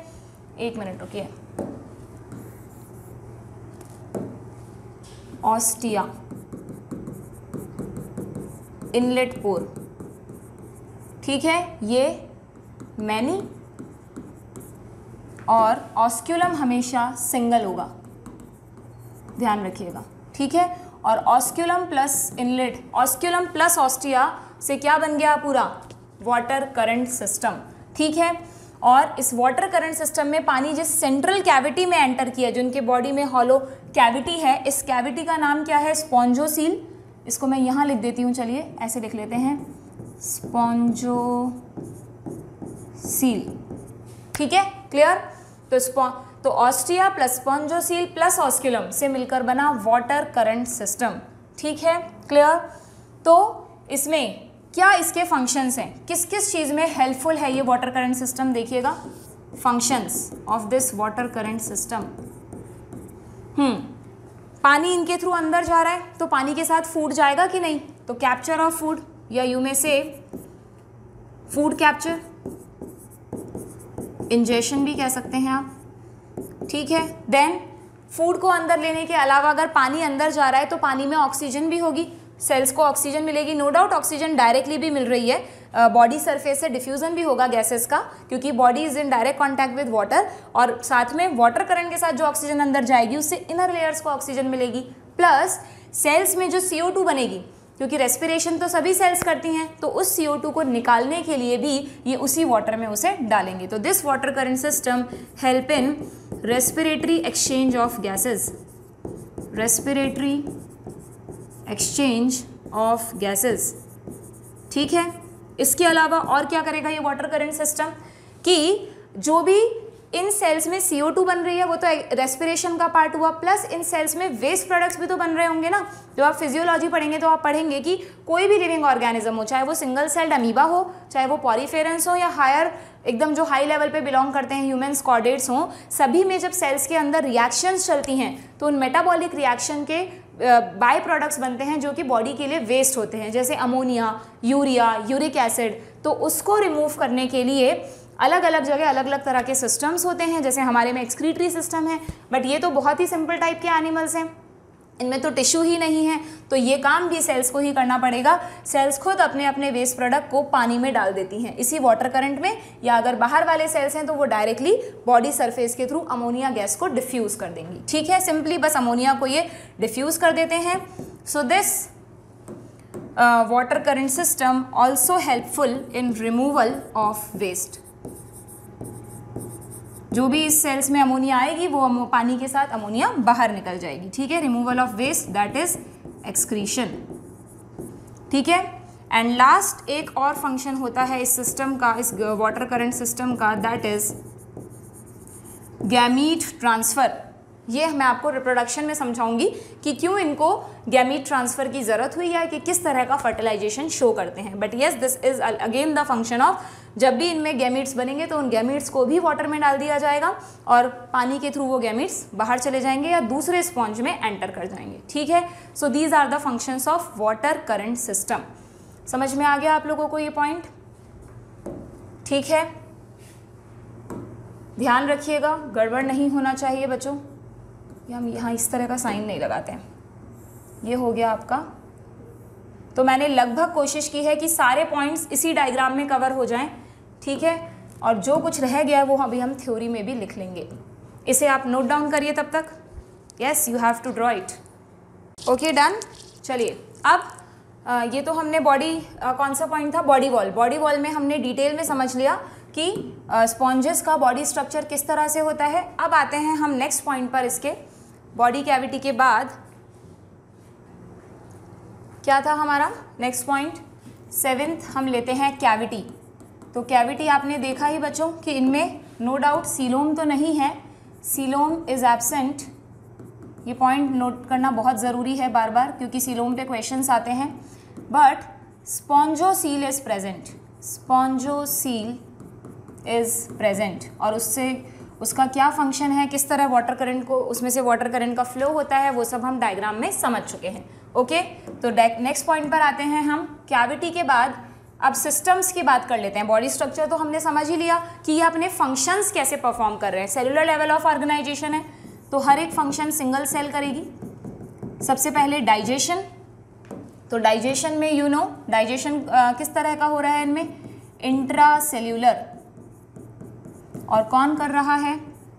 1 मिनट रुकिए, ऑस्टिया, इनलेट पोर, ठीक है, ये मैनी, और ऑस्क्यूलम हमेशा सिंगल होगा, ध्यान रखिएगा, ठीक है। और osculum plus inlet, osculum plus ostia से क्या बन गया पूरा, वाटर करंट सिस्टम, ठीक है। और इस वाटर करंट सिस्टम में पानी जिस सेंट्रल कैविटी में एंटर किया, जो इनके बॉडी में हॉलो कैविटी है, इस कैविटी का नाम क्या है, स्पॉन्जोसील। इसको मैं यहाँ लिख देती हूँ, चलिए ऐसे लिख लेते हैं, स्पॉन्जोसील, ठीक है, क्लियर। तो ostia plus spongocoel plus osculum से मिलकर बना वाटर करंट सिस्टम, ठीक है, क्लियर। तो इसमें क्या इसके फंक्शंस हैं, किस किस चीज़ में हेल्पफुल है ये वाटर करंट सिस्टम, देखिएगा functions of this water current system. पानी इनके थ्रू अंदर जा रहा है, तो पानी के साथ फूड जाएगा कि नहीं, तो कैप्चर ऑफ फूड, या यू में से फूड कैप्चर, इंजेशन भी कह सकते हैं आप, ठीक है। देन फूड को अंदर लेने के अलावा अगर पानी अंदर जा रहा है तो पानी में ऑक्सीजन भी होगी, सेल्स को ऑक्सीजन मिलेगी, नो डाउट ऑक्सीजन डायरेक्टली भी मिल रही है, बॉडी सरफेस से डिफ्यूजन भी होगा गैसेस का, क्योंकि body is in direct contact with water, और साथ में वाटर करंट के साथ जो ऑक्सीजन अंदर जाएगी उससे इनर लेयर्स को ऑक्सीजन मिलेगी, प्लस सेल्स में जो CO2 बनेगी, क्योंकि रेस्पिरेशन तो सभी सेल्स करती हैं, तो उस CO2 को निकालने के लिए भी ये उसी वाटर में उसे डालेंगे। तो this water current system help in respiratory exchange of gases, respiratory exchange of gases, ठीक है। इसके अलावा और क्या करेगा ये वाटर करंट सिस्टम, कि जो भी इन सेल्स में CO2 बन रही है वो तो रेस्पिरेशन का पार्ट हुआ, प्लस इन सेल्स में वेस्ट प्रोडक्ट्स भी तो बन रहे होंगे ना। जब आप फिजियोलॉजी पढ़ेंगे तो आप पढ़ेंगे कि कोई भी लिविंग ऑर्गेनिज्म हो, चाहे वो सिंगल सेल्ड अमीबा हो, चाहे वो पॉरीफेरेंस हो, या हायर एकदम जो हाई लेवल पे बिलोंग करते हैं ह्यूमन्स कॉर्डेट्स हों, सभी में जब सेल्स के अंदर रिएक्शंस चलती हैं तो उन मेटाबॉलिक रिएक्शन के बाय प्रोडक्ट्स बनते हैं जो कि बॉडी के लिए वेस्ट होते हैं, जैसे अमोनिया, यूरिया, यूरिक एसिड। तो उसको रिमूव करने के लिए अलग अलग जगह अलग अलग तरह के सिस्टम्स होते हैं, जैसे हमारे में एक्सक्रीटरी सिस्टम है, बट ये तो बहुत ही सिंपल टाइप के एनिमल्स हैं, इनमें तो टिश्यू ही नहीं है, तो ये काम भी सेल्स को ही करना पड़ेगा। सेल्स खुद अपने अपने वेस्ट प्रोडक्ट को पानी में डाल देती हैं इसी वाटर करंट में, या अगर बाहर वाले सेल्स हैं तो वो डायरेक्टली बॉडी सरफेस के थ्रू अमोनिया गैस को डिफ्यूज़ कर देंगी, ठीक है। सिंपली बस अमोनिया को ये डिफ्यूज़ कर देते हैं। So this water current system also helpful in removal of waste, जो भी इस सेल्स में अमोनिया आएगी वो पानी के साथ अमोनिया बाहर निकल जाएगी, ठीक है। Removal of waste that is excretion, ठीक है। एंड लास्ट एक और फंक्शन होता है इस सिस्टम का, इस वाटर करंट सिस्टम का, दैट इज गैमीट ट्रांसफर। ये मैं आपको रिप्रोडक्शन में समझाऊंगी कि क्यों इनको गैमीट ट्रांसफर की ज़रूरत हुई है, कि किस तरह का फर्टिलाइजेशन शो करते हैं। But yes, this is again the function of, जब भी इनमें गैमीट्स बनेंगे तो उन गैमीट्स को भी वाटर में डाल दिया जाएगा और पानी के थ्रू वो गैमीट्स बाहर चले जाएंगे या दूसरे स्पॉन्ज में एंटर कर जाएंगे, ठीक है। So these are the functions of water current system. समझ में आ गया आप लोगों को ये पॉइंट, ठीक है। ध्यान रखिएगा, गड़बड़ नहीं होना चाहिए बच्चों। हम यहाँ इस तरह का साइन नहीं लगाते हैं। ये हो गया आपका। तो मैंने लगभग कोशिश की है कि सारे पॉइंट्स इसी डायग्राम में कवर हो जाएं, ठीक है। और जो कुछ रह गया वो अभी हम थ्योरी में भी लिख लेंगे। इसे आप नोट डाउन करिए तब तक। Yes, you have to draw it. Okay, done. चलिए अब ये तो हमने बॉडी, कौन सा पॉइंट था, बॉडी वॉल। बॉडी वॉल में हमने डिटेल में समझ लिया कि स्पॉन्जेस का बॉडी स्ट्रक्चर किस तरह से होता है। अब आते हैं हम नेक्स्ट पॉइंट पर। इसके बॉडी कैविटी के बाद क्या था हमारा नेक्स्ट पॉइंट, 7th हम लेते हैं कैविटी। तो कैविटी आपने देखा ही बच्चों कि इनमें नो डाउट सीलोम तो नहीं है, सीलोम इज एब्सेंट। ये पॉइंट नोट करना बहुत ज़रूरी है बार बार, क्योंकि सीलोम पे क्वेश्चंस आते हैं। But spongocoel is present, spongocoel is present. और उसका क्या फंक्शन है, किस तरह वाटर करंट को, उसमें से वाटर करंट का फ्लो होता है, वो सब हम डायग्राम में समझ चुके हैं। ओके, तो नेक्स्ट पॉइंट पर आते हैं हम। कैविटी के बाद अब सिस्टम्स की बात कर लेते हैं। बॉडी स्ट्रक्चर तो हमने समझ ही लिया कि ये अपने फंक्शंस कैसे परफॉर्म कर रहे हैं। सेलुलर लेवल ऑफ ऑर्गेनाइजेशन है, तो हर एक फंक्शन सिंगल सेल करेगी। सबसे पहले डाइजेशन। तो डाइजेशन में यू नो डाइजेशन किस तरह का हो रहा है इनमें, इंट्रा सेल्यूलर। और कौन कर रहा है,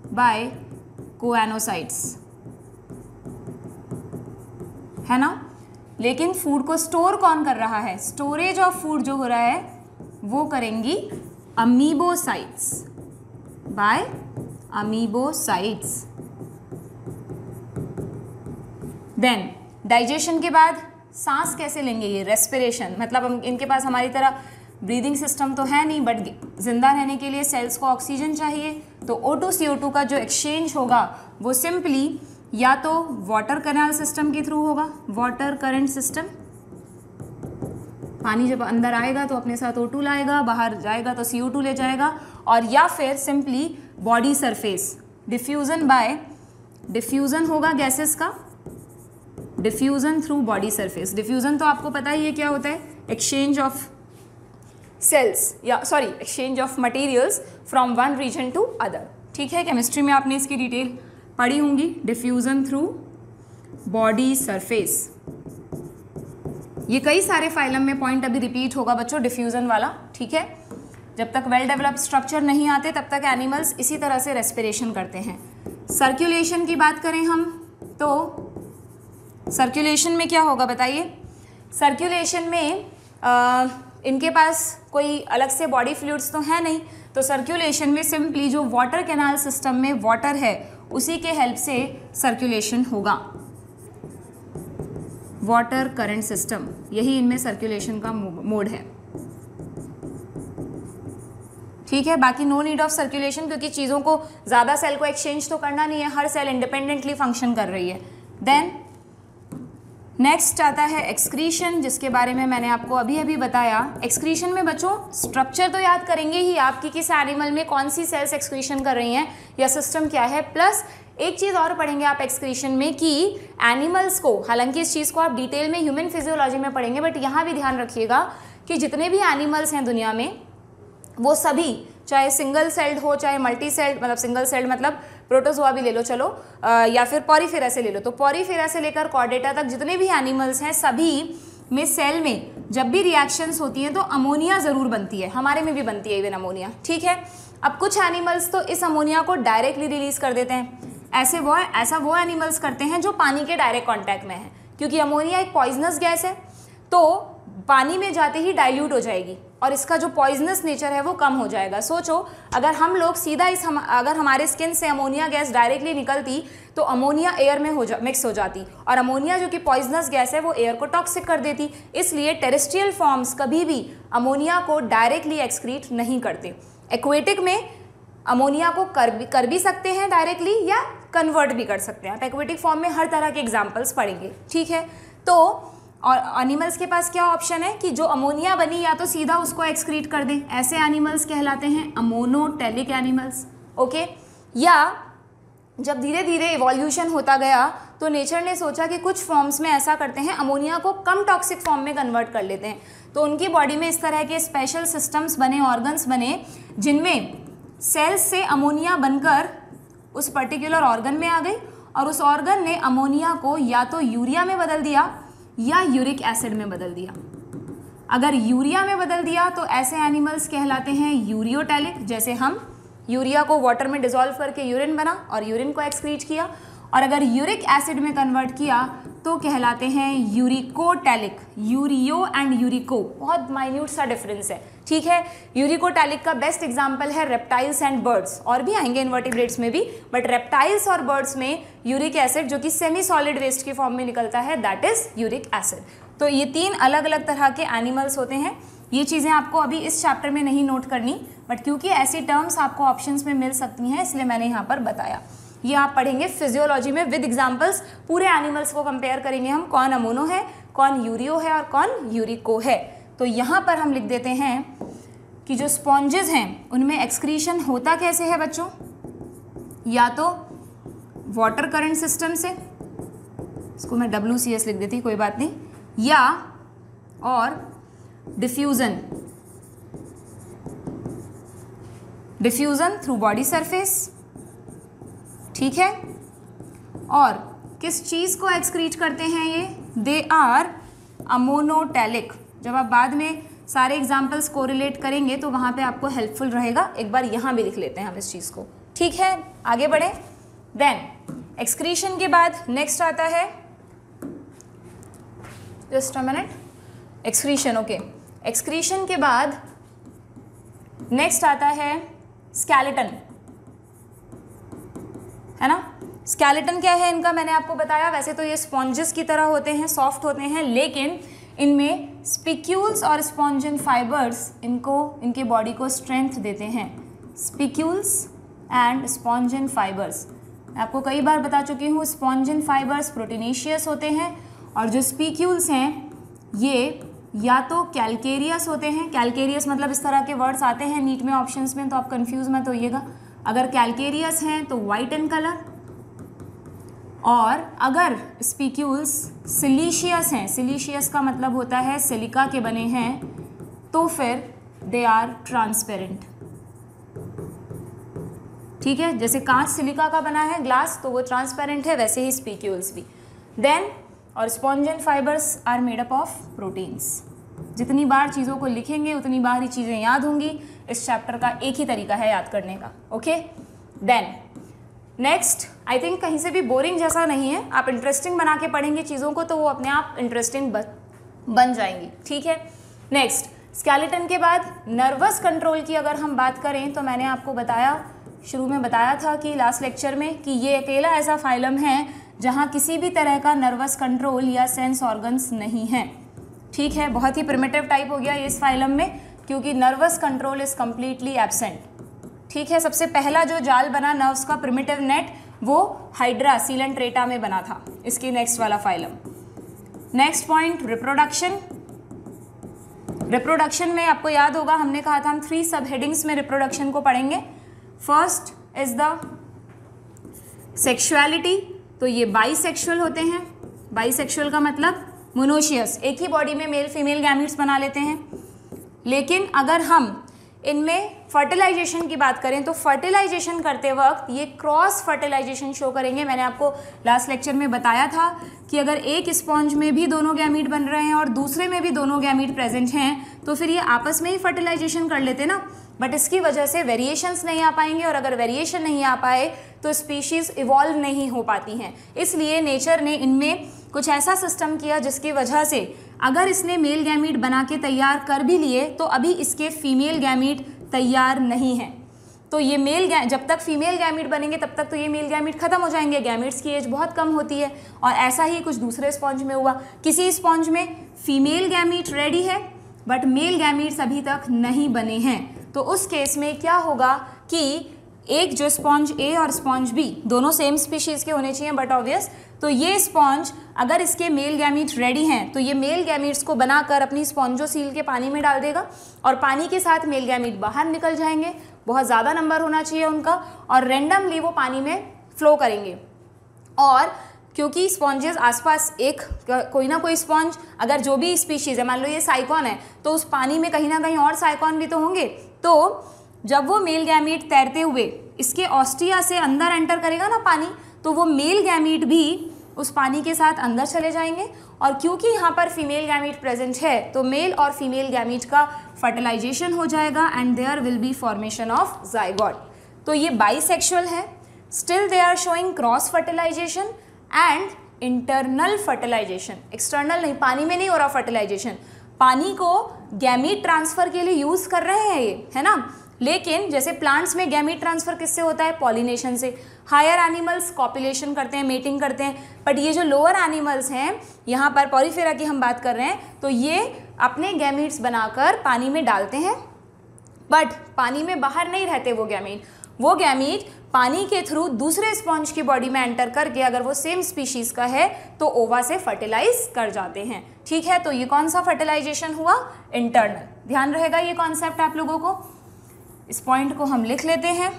बाय कोएनोसाइट्स, है ना। लेकिन फूड को स्टोर कौन कर रहा है, स्टोरेज ऑफ फूड जो हो रहा है वो करेंगी amoebocytes, by amoebocytes. Then digestion के बाद सांस कैसे लेंगे ये, रेस्पिरेशन। मतलब इनके पास हमारी तरह ब्रीदिंग सिस्टम तो है नहीं, बट जिंदा रहने के लिए सेल्स को ऑक्सीजन चाहिए। तो O2 CO2 का जो एक्सचेंज होगा वो सिंपली या तो वाटर कैनाल सिस्टम के थ्रू होगा, वाटर करंट सिस्टम। पानी जब अंदर आएगा तो अपने साथ O2 लाएगा, बाहर जाएगा तो CO2 ले जाएगा। और या फिर simply body surface, diffusion by, diffusion होगा गैसेस का, diffusion through body surface. Diffusion तो आपको पता ही है क्या होता है, एक्सचेंज ऑफ सेल्स या sorry exchange of materials from one region to other, ठीक है। केमिस्ट्री में आपने इसकी डिटेल पढ़ी होंगी, डिफ्यूजन थ्रू बॉडी सरफेस। ये कई सारे फाइलम में पॉइंट अभी रिपीट होगा बच्चों, डिफ्यूजन वाला, ठीक है। जब तक वेल डेवलप्ड स्ट्रक्चर नहीं आते तब तक एनिमल्स इसी तरह से रेस्पिरेशन करते हैं। सर्कुलेशन की बात करें हम तो सर्कुलेशन में क्या होगा बताइए। सर्कुलेशन में इनके पास कोई अलग से बॉडी फ्लूइड्स तो है नहीं, तो सर्कुलेशन में सिंपली जो वाटर कैनाल सिस्टम में वाटर है उसी के हेल्प से सर्कुलेशन होगा, वाटर करंट सिस्टम, यही इनमें सर्कुलेशन का मोड है, ठीक है। बाकी नो नीड ऑफ सर्कुलेशन, क्योंकि चीज़ों को ज़्यादा सेल को एक्सचेंज तो करना नहीं है, हर सेल इंडिपेंडेंटली फंक्शन कर रही है। देन नेक्स्ट आता है एक्सक्रीशन, जिसके बारे में मैंने आपको अभी अभी बताया। एक्सक्रीशन में बच्चों स्ट्रक्चर तो याद करेंगे ही आप कि किस एनिमल में कौन सी सेल्स एक्सक्रीशन कर रही हैं या सिस्टम क्या है, प्लस एक चीज़ और पढ़ेंगे आप एक्सक्रीशन में कि एनिमल्स को, हालांकि इस चीज़ को आप डिटेल में ह्यूमन फिजियोलॉजी में पढ़ेंगे, बट यहाँ भी ध्यान रखिएगा कि जितने भी एनिमल्स हैं दुनिया में वो सभी, चाहे सिंगल सेल्ड हो चाहे मल्टी सेल्ड, मतलब सिंगल सेल्ड मतलब प्रोटोजोआ भी ले लो चलो, या फिर पॉरीफेरा से ले लो, तो पॉरीफेरा से लेकर कॉर्डेटा तक जितने भी एनिमल्स हैं सभी में सेल में जब भी रिएक्शंस होती हैं तो अमोनिया ज़रूर बनती है, हमारे में भी बनती है इवन अमोनिया, ठीक है। अब कुछ एनिमल्स तो इस अमोनिया को डायरेक्टली रिलीज कर देते हैं, ऐसा वो एनिमल्स करते हैं जो पानी के डायरेक्ट कॉन्टैक्ट में है, क्योंकि अमोनिया एक पॉइजनस गैस है। तो पानी में जाते ही डाइल्यूट हो जाएगी और इसका जो पॉइजनस नेचर है वो कम हो जाएगा। सोचो अगर हम लोग सीधा अगर हमारे स्किन से अमोनिया गैस डायरेक्टली निकलती तो अमोनिया एयर में मिक्स हो जाती और अमोनिया जो कि पॉइजनस गैस है वो एयर को टॉक्सिक कर देती। इसलिए टेरेस्ट्रियल फॉर्म्स कभी भी अमोनिया को डायरेक्टली एक्सक्रीट नहीं करते। एक्वेटिक में अमोनिया को कर भी सकते हैं डायरेक्टली या कन्वर्ट भी कर सकते हैं। आप एक्वेटिक फॉर्म में हर तरह के एग्जाम्पल्स पढ़ेंगे, ठीक है। तो और एनिमल्स के पास क्या ऑप्शन है कि जो अमोनिया बनी या तो सीधा उसको एक्सक्रीट कर दें, ऐसे एनिमल्स कहलाते हैं अमोनोटेलिक एनिमल्स, ओके। या जब धीरे धीरे इवोल्यूशन होता गया तो नेचर ने सोचा कि कुछ फॉर्म्स में ऐसा करते हैं, अमोनिया को कम टॉक्सिक फॉर्म में कन्वर्ट कर लेते हैं। तो उनकी बॉडी में इस तरह के स्पेशल सिस्टम्स बने, ऑर्गन्स बने, जिनमें सेल्स से अमोनिया बनकर उस पर्टिकुलर ऑर्गन में आ गई और उस ऑर्गन ने अमोनिया को या तो यूरिया में बदल दिया या यूरिक एसिड में बदल दिया। अगर यूरिया में बदल दिया तो ऐसे एनिमल्स कहलाते हैं यूरियोटेलिक, जैसे हम यूरिया को वाटर में डिसॉल्व करके यूरिन बना और यूरिन को एक्सक्रीट किया। और अगर यूरिक एसिड में कन्वर्ट किया तो कहलाते हैं यूरिकोटेलिक। यूरियो एंड यूरिको बहुत माइन्यूट सा डिफरेंस है, ठीक है। यूरिकोटेलिक का बेस्ट एग्जांपल है रेप्टाइल्स एंड बर्ड्स, और भी आएंगे इन्वर्टिब्रेट्स में भी, बट रेप्टाइल्स और बर्ड्स में यूरिक एसिड जो कि सेमी सॉलिड वेस्ट की फॉर्म में निकलता है, दैट इज यूरिक एसिड। तो ये 3 अलग अलग तरह के एनिमल्स होते हैं। ये चीज़ें आपको अभी इस चैप्टर में नहीं नोट करनी, बट क्योंकि ऐसी टर्म्स आपको ऑप्शंस में मिल सकती हैं इसलिए मैंने यहाँ पर बताया। ये आप पढ़ेंगे फिजियोलॉजी में विद एग्जाम्पल्स। पूरे एनिमल्स को कंपेयर करेंगे हम, कौन अमोनो है, कौन यूरियो है और कौन यूरिको है। तो यहाँ पर हम लिख देते हैं कि जो स्पॉन्जेस हैं उनमें एक्सक्रीशन होता कैसे है बच्चों, या तो वाटर करंट सिस्टम से, इसको मैं WCS लिख देती, कोई बात नहीं, या और डिफ्यूजन थ्रू बॉडी सरफेस, ठीक है। और किस चीज़ को एक्सक्रीट करते हैं ये, दे आर अमोनोटेलिक। जब आप बाद में सारे एग्जाम्पल्स कोरिलेट करेंगे तो वहाँ पे आपको हेल्पफुल रहेगा। एक बार यहाँ भी लिख लेते हैं हम इस चीज़ को, ठीक है। आगे बढ़े। देन एक्सक्रीशन के बाद नेक्स्ट आता है, just a minute, excretion, okay. Excretion के बाद नेक्स्ट आता है स्केलेटन, है ना। स्केलेटन क्या है इनका मैंने आपको बताया। वैसे तो ये स्पॉन्जेस की तरह होते हैं, सॉफ्ट होते हैं, लेकिन इनमें स्पिक्यूल्स और स्पॉन्जिन फाइबर्स इनके बॉडी को स्ट्रेंथ देते हैं। स्पिक्यूल्स एंड स्पॉन्जिन फाइबर्स, मैं आपको कई बार बता चुकी हूँ, स्पॉन्जिन फाइबर्स प्रोटीनेशियस होते हैं और जो स्पिक्यूल्स हैं ये या तो कैलकेरियस होते हैं। कैलकेरियस मतलब इस तरह के वर्ड्स आते हैं नीट में ऑप्शंस में, तो आप कंफ्यूज मत होइएगा। अगर कैलकेरियस हैं तो वाइट इन कलर, और अगर स्पिक्यूल्स सिलीशियस हैं, सिलीशियस का मतलब होता है सिलिका के बने हैं, तो फिर दे आर ट्रांसपेरेंट, ठीक है। जैसे कांच सिलिका का बना है, ग्लास, तो वो ट्रांसपेरेंट है, वैसे ही स्पिक्यूल्स भी। देन और spongin fibres are made up of proteins. जितनी बार चीज़ों को लिखेंगे उतनी बार ही चीज़ें याद होंगी। इस चैप्टर का एक ही तरीका है याद करने का, okay. Then next, I think कहीं से भी बोरिंग जैसा नहीं है, आप इंटरेस्टिंग बना के पढ़ेंगे चीज़ों को तो वो अपने आप इंटरेस्टिंग बन जाएंगी, ठीक है। नेक्स्ट, स्केलेटन के बाद नर्वस कंट्रोल की अगर हम बात करें तो मैंने आपको बताया, शुरू में बताया था कि लास्ट लेक्चर में, कि ये अकेला ऐसा फाइलम है जहाँ किसी भी तरह का नर्वस कंट्रोल या सेंस ऑर्गन्स नहीं है, ठीक है। बहुत ही प्रिमिटिव टाइप हो गया ये इस फाइलम में, क्योंकि nervous control is completely absent, ठीक है। सबसे पहला जो जाल बना नर्व्स का, प्रिमिटिव नेट, वो हाइड्रा सीलेंट्रेटा में बना था, इसकी नेक्स्ट वाला phylum. Next point, reproduction. Reproduction में आपको याद होगा हमने कहा था हम 3 सब हेडिंग्स में रिप्रोडक्शन को पढ़ेंगे। फर्स्ट इज द सेक्सुअलिटी, तो ये बाइसेक्सुअल होते हैं। बाइसेक्सुअल का मतलब मोनोशियस, एक ही बॉडी में मेल फीमेल गैमीट्स बना लेते हैं। लेकिन अगर हम इनमें फर्टिलाइजेशन की बात करें तो फर्टिलाइजेशन करते वक्त ये क्रॉस फर्टिलाइजेशन शो करेंगे। मैंने आपको लास्ट लेक्चर में बताया था कि अगर एक स्पॉन्ज में भी दोनों गैमीट बन रहे हैं और दूसरे में भी दोनों गैमीट प्रेजेंट हैं तो फिर ये आपस में ही फर्टिलाइजेशन कर लेते ना। बट इसकी वजह से वेरिएशंस नहीं आ पाएंगे, और अगर वेरिएशन नहीं आ पाए तो स्पीशीज़ इवॉल्व नहीं हो पाती हैं। इसलिए नेचर ने इनमें कुछ ऐसा सिस्टम किया जिसकी वजह से अगर इसने मेल गैमीट बना के तैयार कर भी लिए तो अभी इसके फीमेल गैमीट तैयार नहीं हैं। तो ये जब तक फीमेल गैमीट बनेंगे तब तक तो ये मेल गैमीट खत्म हो जाएंगे, गैमीट्स की एज बहुत कम होती है। और ऐसा ही कुछ दूसरे स्पॉन्ज में हुआ, किसी स्पॉन्ज में फीमेल गैमीट रेडी है बट मेल गैमीट्स अभी तक नहीं बने हैं। तो उस केस में क्या होगा कि एक जो स्पॉन्ज ए और स्पॉन्ज बी दोनों सेम स्पीशीज़ के होने चाहिए बट ऑब्वियस, तो ये स्पॉन्ज अगर इसके मेल गैमीट रेडी हैं तो ये मेल गैमीट्स को बनाकर अपनी स्पॉन्जोसील के पानी में डाल देगा और पानी के साथ मेल गैमीट बाहर निकल जाएंगे। बहुत ज़्यादा नंबर होना चाहिए उनका, और रेंडमली वो पानी में फ्लो करेंगे। और क्योंकि स्पॉन्जेस आसपास एक कोई ना कोई स्पॉन्ज, अगर जो भी स्पीशीज़ है, मान लो ये साइकॉन है तो उस पानी में कहीं ना कहीं और साइकॉन भी तो होंगे। तो जब वो मेल गैमीट तैरते हुए इसके ऑस्टिया से अंदर एंटर करेगा ना पानी, तो वो मेल गैमीट भी उस पानी के साथ अंदर चले जाएंगे। और क्योंकि यहाँ पर फीमेल गैमीट प्रेजेंट है तो मेल और फीमेल गैमीट का फर्टिलाइजेशन हो जाएगा and there will be formation of zygote. तो ये बाइसेक्सुअल है, still they are showing cross fertilization and internal fertilization. External नहीं, पानी में नहीं हो रहा फर्टिलाइजेशन, पानी को गैमीट ट्रांसफर के लिए यूज़ कर रहे हैं ये, है ना। लेकिन जैसे प्लांट्स में गैमीट ट्रांसफर किससे होता है? पॉलिनेशन से। हायर एनिमल्स कॉपुलेशन करते हैं, मेटिंग करते हैं, बट ये जो लोअर एनिमल्स हैं, यहाँ पर पॉलीफेरा की हम बात कर रहे हैं, तो ये अपने गैमीट्स बनाकर पानी में डालते हैं, बट पानी में बाहर नहीं रहते वो गैमीट पानी के थ्रू दूसरे स्पॉन्ज की बॉडी में एंटर करके अगर वो सेम स्पीशीज़ का है तो ओवा से फर्टिलाइज कर जाते हैं। ठीक है, तो ये कौन सा फर्टिलाइजेशन हुआ? इंटरनल। ध्यान रहेगा ये कॉन्सेप्ट आप लोगों को। इस पॉइंट को हम लिख लेते हैं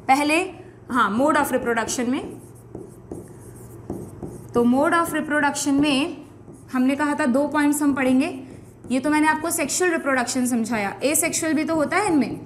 पहले। हाँ, मोड ऑफ रिप्रोडक्शन में, तो मोड ऑफ रिप्रोडक्शन में हमने कहा था 2 पॉइंट्स हम पढ़ेंगे। ये तो मैंने आपको सेक्सुअल रिप्रोडक्शन समझाया, एसेक्सुअल भी तो होता है इनमें।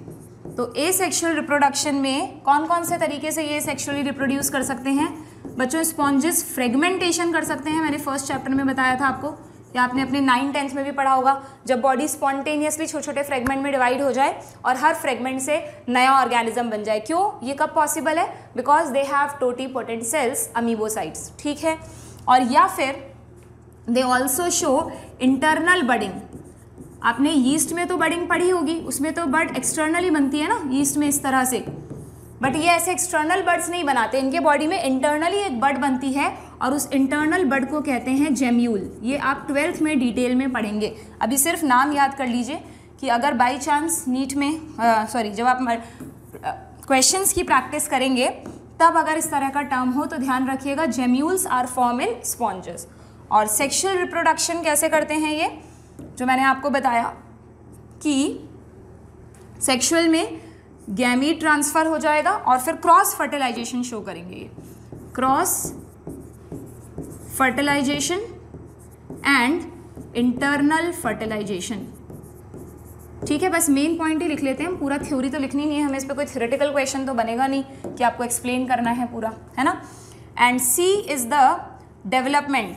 तो एसेक्सुअल रिप्रोडक्शन में कौन कौन से तरीके से ये सेक्सुअली रिप्रोड्यूस कर सकते हैं बच्चों? स्पॉन्जेस फ्रेगमेंटेशन कर सकते हैं, मैंने फर्स्ट चैप्टर में बताया था आपको, या आपने अपने 9th-10th में भी पढ़ा होगा। जब बॉडी स्पॉन्टेनियसली छोटे छोटे फ्रेगमेंट में डिवाइड हो जाए और हर फ्रेगमेंट से नया ऑर्गेनिज्म बन जाए। क्यों? ये कब पॉसिबल है? Because they have totipotent cells, amoebocytes. ठीक है, और या फिर they also show internal budding. आपने यीस्ट में तो बडिंग पढ़ी होगी, उसमें तो बड एक्सटर्नली बनती है ना यीस्ट में इस तरह से, बट ये ऐसे एक्सटर्नल बड्स नहीं बनाते, इनके बॉडी में इंटरनली एक बड बनती है और उस इंटरनल बड को कहते हैं जेम्यूल। ये आप 12th में डिटेल में पढ़ेंगे। अभी सिर्फ नाम याद कर लीजिए कि अगर बाई चांस नीट में जब आप क्वेश्चंस की प्रैक्टिस करेंगे तब अगर इस तरह का टर्म हो तो ध्यान रखिएगा, gemmules are form in sponges. और सेक्शुअल रिप्रोडक्शन कैसे करते हैं? ये जो मैंने आपको बताया कि सेक्सुअल में गैमीट ट्रांसफर हो जाएगा और फिर क्रॉस फर्टिलाइजेशन शो करेंगे, cross fertilization and internal fertilization. ठीक है, बस मेन पॉइंट ही लिख लेते हैं, पूरा थ्योरी तो लिखनी नहीं है हमें, इस पर कोई थ्योरेटिकल क्वेश्चन तो बनेगा नहीं कि आपको एक्सप्लेन करना है पूरा, है ना। And C is the development.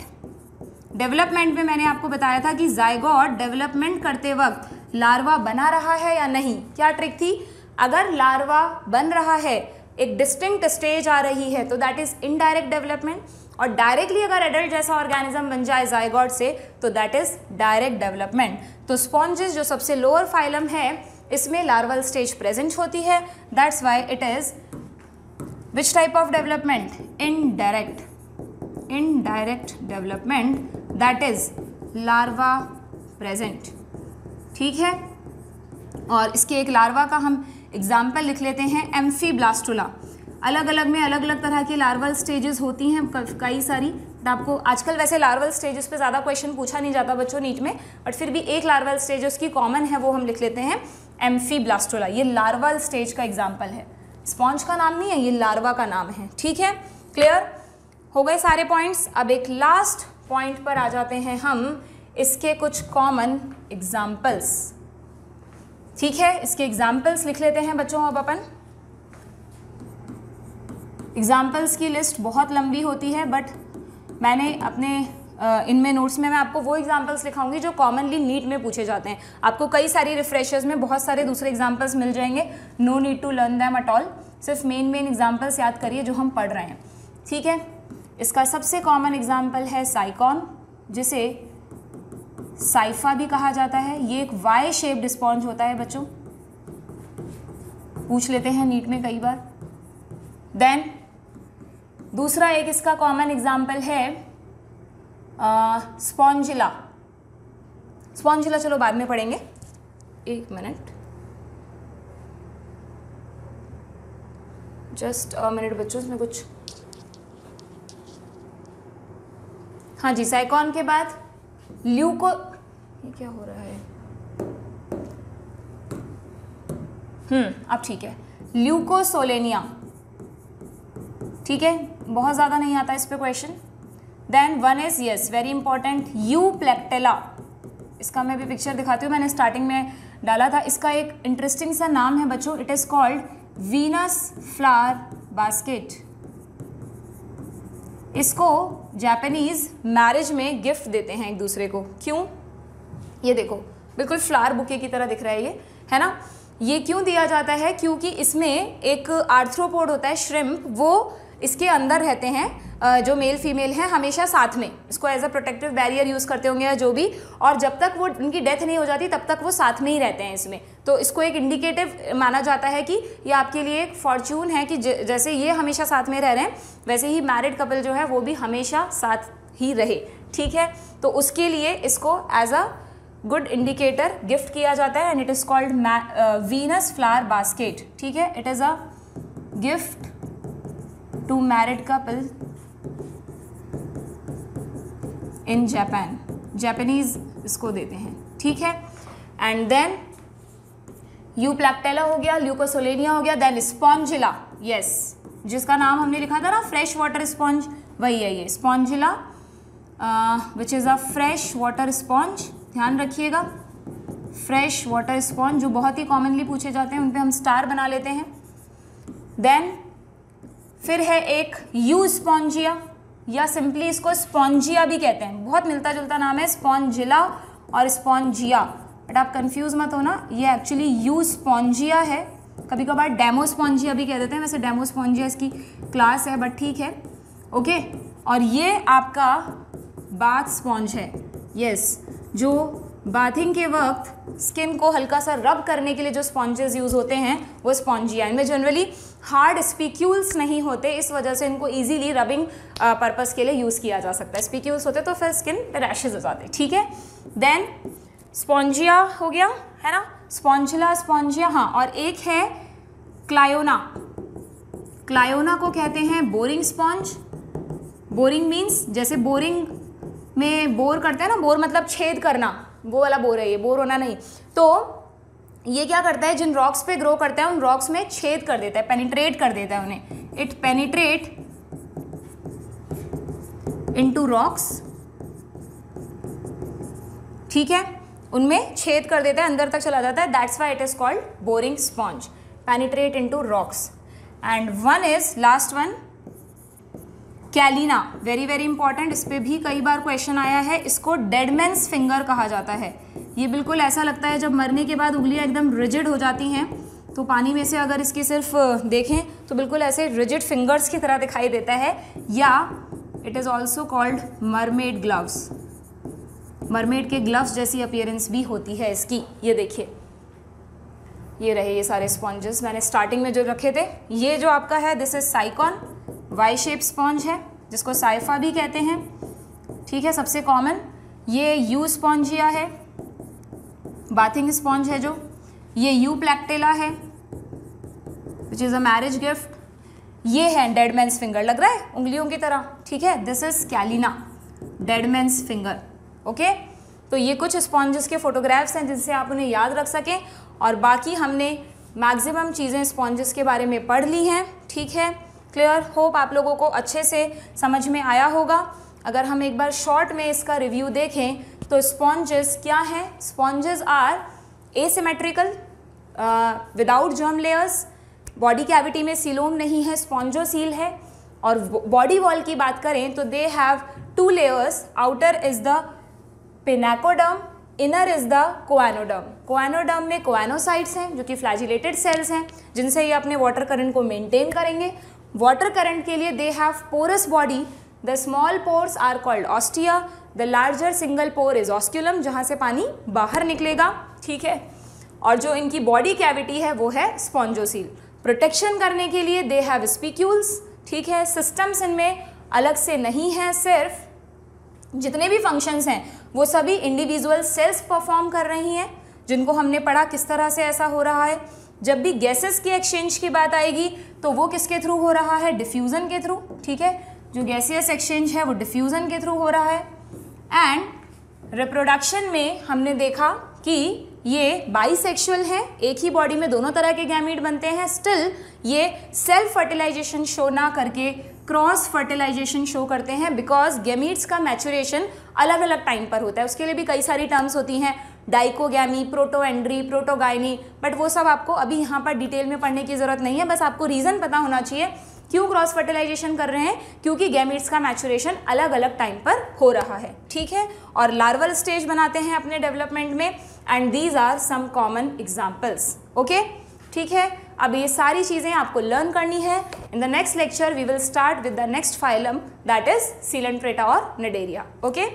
Development में मैंने आपको बताया था कि जाइगोट डेवलपमेंट करते वक्त लार्वा बना रहा है या नहीं। क्या ट्रिक थी? अगर लार्वा बन रहा है, एक डिस्टिंक्ट स्टेज आ रही है, तो दैट इज इनडायरेक्ट डेवलपमेंट, और डायरेक्टली अगर एडल्ट जैसा ऑर्गेनिज्म बन जाए जाइगोट से तो दैट इज डायरेक्ट डेवलपमेंट। तो स्पॉन्जेस जो सबसे लोअर फाइलम है इसमें लार्वल स्टेज प्रेजेंट होती है, that's why it is which type of development? Indirect development, that is larva present. ठीक है, और इसके एक लार्वा का हम एग्जाम्पल लिख लेते हैं, एम्फीब्लास्टुला। अलग अलग में अलग अलग तरह की लार्वल स्टेजेस होती हैं कई सारी, तो आपको आजकल वैसे लार्वल स्टेजेस पे ज़्यादा क्वेश्चन पूछा नहीं जाता बच्चों नीट में, बट फिर भी एक लार्वल स्टेज उसकी कॉमन है, वो हम लिख लेते हैं एम्फीब्लास्टुला। ये लार्वल स्टेज का एग्जाम्पल है, स्पॉन्ज का नाम नहीं है, ये लार्वा का नाम है। ठीक है, क्लियर हो गए सारे पॉइंट्स। अब एक लास्ट पॉइंट पर आ जाते हैं हम, इसके कुछ कॉमन एग्जाम्पल्स। ठीक है, इसके एग्जाम्पल्स लिख लेते हैं बच्चों। अब अपन एग्जाम्पल्स की लिस्ट बहुत लंबी होती है, बट मैंने अपने इनमें नोट्स में मैं आपको वो एग्जांपल्स लिखाऊंगी जो कॉमनली नीट में पूछे जाते हैं। आपको कई सारी रिफ्रेशर्स में बहुत सारे दूसरे एग्जांपल्स मिल जाएंगे, no need to learn them at all, सिर्फ मेन एग्जांपल्स याद करिए जो हम पढ़ रहे हैं, ठीक है। इसका सबसे कॉमन एग्जाम्पल है साइकॉन, जिसे साइफा भी कहा जाता है। ये एक वाई शेप्ड स्पॉन्ज होता है बच्चों, पूछ लेते हैं नीट में कई बार। देन दूसरा एक इसका कॉमन एग्जाम्पल है स्पॉन्जिला। स्पॉन्जिला चलो बाद में पढ़ेंगे, एक मिनट, जस्ट अ मिनट बच्चों, इसमें कुछ, हाँ जी, साइकॉन के बाद ल्यूको, ये क्या हो रहा है, अब ठीक है, ल्यूकोसोलेनिया, ठीक है, बहुत ज़्यादा नहीं आता इस पे question. Then one is, yes very important, euplectella. इसका मैं भी पिक्चर दिखाती हूँ, मैंने स्टार्टिंग में डाला था। इसका एक इंटरेस्टिंग सा नाम है बच्चों, it is called Venus flower basket. इसको जापानीज मैरिज में गिफ्ट देते हैं एक दूसरे को। क्यों? ये देखो बिल्कुल फ्लावर बुके की तरह दिख रहा है, ये है ना। ये क्यों दिया जाता है? क्योंकि इसमें एक आर्थ्रोपोड होता है, श्रिम्प, वो इसके अंदर रहते हैं, जो मेल फीमेल हैं हमेशा साथ में, इसको as a protective barrier use करते होंगे या जो भी, और जब तक वो उनकी डेथ नहीं हो जाती तब तक वो साथ में ही रहते हैं इसमें। तो इसको एक इंडिकेटिव माना जाता है कि ये आपके लिए एक फॉर्च्यून है कि जैसे ये हमेशा साथ में रह रहे हैं वैसे ही मैरिड कपल जो है वो भी हमेशा साथ ही रहे, ठीक है। तो उसके लिए इसको as a good indicator gift किया जाता है, and it is called Venus flower basket, ठीक है। It is a gift to married couple in Japan, Japanese इसको देते हैं, ठीक है। एंड देन यूप्लेक्टेला हो गया, ल्यूकोसोलेनिया हो गया, देन स्पॉन्जिला, यस, जिसका नाम हमने लिखा था ना फ्रेश वाटर स्पॉन्ज, वही है ये Spongilla, which is a fresh water sponge. ध्यान रखिएगा, फ्रेश वाटर स्पॉन्ज जो बहुत ही कॉमनली पूछे जाते हैं, उन पे हम स्टार बना लेते हैं। देन फिर है एक यू स्पॉन्जिया, या सिंपली इसको स्पॉन्जिया भी कहते हैं, बहुत मिलता जुलता नाम है, स्पॉन्जिला और स्पॉन्जिया, बट आप कंफ्यूज मत होना, ये एक्चुअली यू स्पॉन्जिया है। कभी कभार डेमो स्पॉन्जिया भी कह देते हैं, वैसे डेमो स्पॉन्जिया इसकी क्लास है, बट ठीक है, ओके। और ये आपका बाथ स्पॉन्ज है, यस, जो बाथिंग के वक्त स्किन को हल्का सा रब करने के लिए जो स्पॉन्जेस यूज़ होते हैं वो स्पॉन्जिया। इनमें जनरली हार्ड स्पिक्यूल्स नहीं होते, इस वजह से इनको इजीली रबिंग पर्पस के लिए यूज़ किया जा सकता है। स्पिक्यूल्स होते तो फिर स्किन पे रैशेज हो जाते, ठीक है। देन स्पॉन्जिया हो गया, है ना, स्पॉन्जिला, स्पॉन्जिया, हाँ। और एक है क्लायोना। क्लायोना को कहते हैं बोरिंग स्पॉन्ज। बोरिंग मीन्स जैसे बोरिंग में बोर करते हैं ना, बोर मतलब छेद करना, वो वाला बोर है ये, बोर होना नहीं। तो ये क्या करता है, जिन रॉक्स पे ग्रो करता है उन रॉक्स में छेद कर देता है, पेनिट्रेट कर देता है उन्हें। इट पेनिट्रेट इनटू रॉक्स, ठीक है, उनमें छेद कर देता है, अंदर तक चला जाता है, that's why it is called boring sponge, penetrate into rocks. And one is last one, कैलिना, very very important, इस पे भी कई बार क्वेश्चन आया है। इसको डेड मैन्स फिंगर कहा जाता है। ये बिल्कुल ऐसा लगता है जब मरने के बाद उंगलियां एकदम रिजिड हो जाती हैं, तो पानी में से अगर इसकी सिर्फ देखें तो बिल्कुल ऐसे रिजिड फिंगर्स की तरह दिखाई देता है। या it is also called mermaid gloves, mermaid के ग्लव्स जैसी अपीयरेंस भी होती है इसकी। ये देखिए, ये रहे ये सारे स्पॉन्जेस मैंने स्टार्टिंग में जो रखे थे। ये जो आपका है this is sycon, Y shape sponge है जिसको साइफा भी कहते हैं, ठीक है, सबसे कॉमन। ये यू स्पॉन्जिया है, बाथिंग स्पॉन्ज है जो, ये यू प्लेक्टेला है which is a marriage gift. ये है डेड मैन्स फिंगर, लग रहा है उंगलियों की तरह, ठीक है, this is chalina, dead man's finger, okay. तो ये कुछ स्पॉन्जेस के फोटोग्राफ्स हैं जिनसे आप उन्हें याद रख सकें, और बाकी हमने मैक्सिमम चीज़ें स्पॉन्जेस के बारे में पढ़ ली हैं, ठीक है, क्लियर। होप आप लोगों को अच्छे से समझ में आया होगा। अगर हम एक बार शॉर्ट में इसका रिव्यू देखें तो स्पॉन्जेस क्या हैं? Sponges are asymmetrical, without germ layers, body cavity में सीलोम नहीं है, स्पॉन्जोसील है, और बॉडी वॉल की बात करें तो they have 2 layers, outer is the pinacoderm, inner is the choanoderm. Choanoderm में कोएनोसाइट्स हैं जो कि फ्लैजिलेटेड सेल्स हैं जिनसे ये अपने वाटर करंट को मेंटेन करेंगे। वाटर करंट के लिए they have porous body, the small pores are called ostia, the larger single pore is osculum, जहाँ से पानी बाहर निकलेगा, ठीक है। और जो इनकी बॉडी कैविटी है वो है स्पॉन्जोसील। प्रोटेक्शन करने के लिए दे हैव स्पीक्यूल्स, ठीक है। सिस्टम्स इनमें अलग से नहीं है, सिर्फ जितने भी फंक्शंस हैं वो सभी इंडिविजुअल सेल्स परफॉर्म कर रही हैं, जिनको हमने पढ़ा किस तरह से ऐसा हो रहा है। जब भी गैसेस की एक्सचेंज की बात आएगी तो वो किसके थ्रू हो रहा है, डिफ्यूज़न के थ्रू, ठीक है। जो गैसियस एक्सचेंज है वो डिफ्यूज़न के थ्रू हो रहा है। एंड रिप्रोडक्शन में हमने देखा कि ये बाइसेक्सुअल हैं, एक ही बॉडी में दोनों तरह के गैमीट बनते हैं। स्टिल ये सेल्फ फर्टिलाइजेशन शो ना करके क्रॉस फर्टिलाइजेशन शो करते हैं, बिकॉज गैमीट्स का मैचुरेशन अलग अलग टाइम पर होता है। उसके लिए भी कई सारी टर्म्स होती हैं, डाइकोगैमी, प्रोटोएंड्री, प्रोटोगाइनी, बट वो सब आपको अभी यहाँ पर डिटेल में पढ़ने की ज़रूरत नहीं है। बस आपको रीज़न पता होना चाहिए क्यों क्रॉस फर्टिलाइजेशन कर रहे हैं, क्योंकि गैमीट्स का मैचुरेशन अलग अलग टाइम पर हो रहा है, ठीक है। और लार्वल स्टेज बनाते हैं अपने डेवलपमेंट में, and these are some common examples, okay, ठीक है। अब ये सारी चीज़ें आपको लर्न करनी है। In the next lecture we will start with the next phylum, that is coelenterata और निडेरिया, ओके।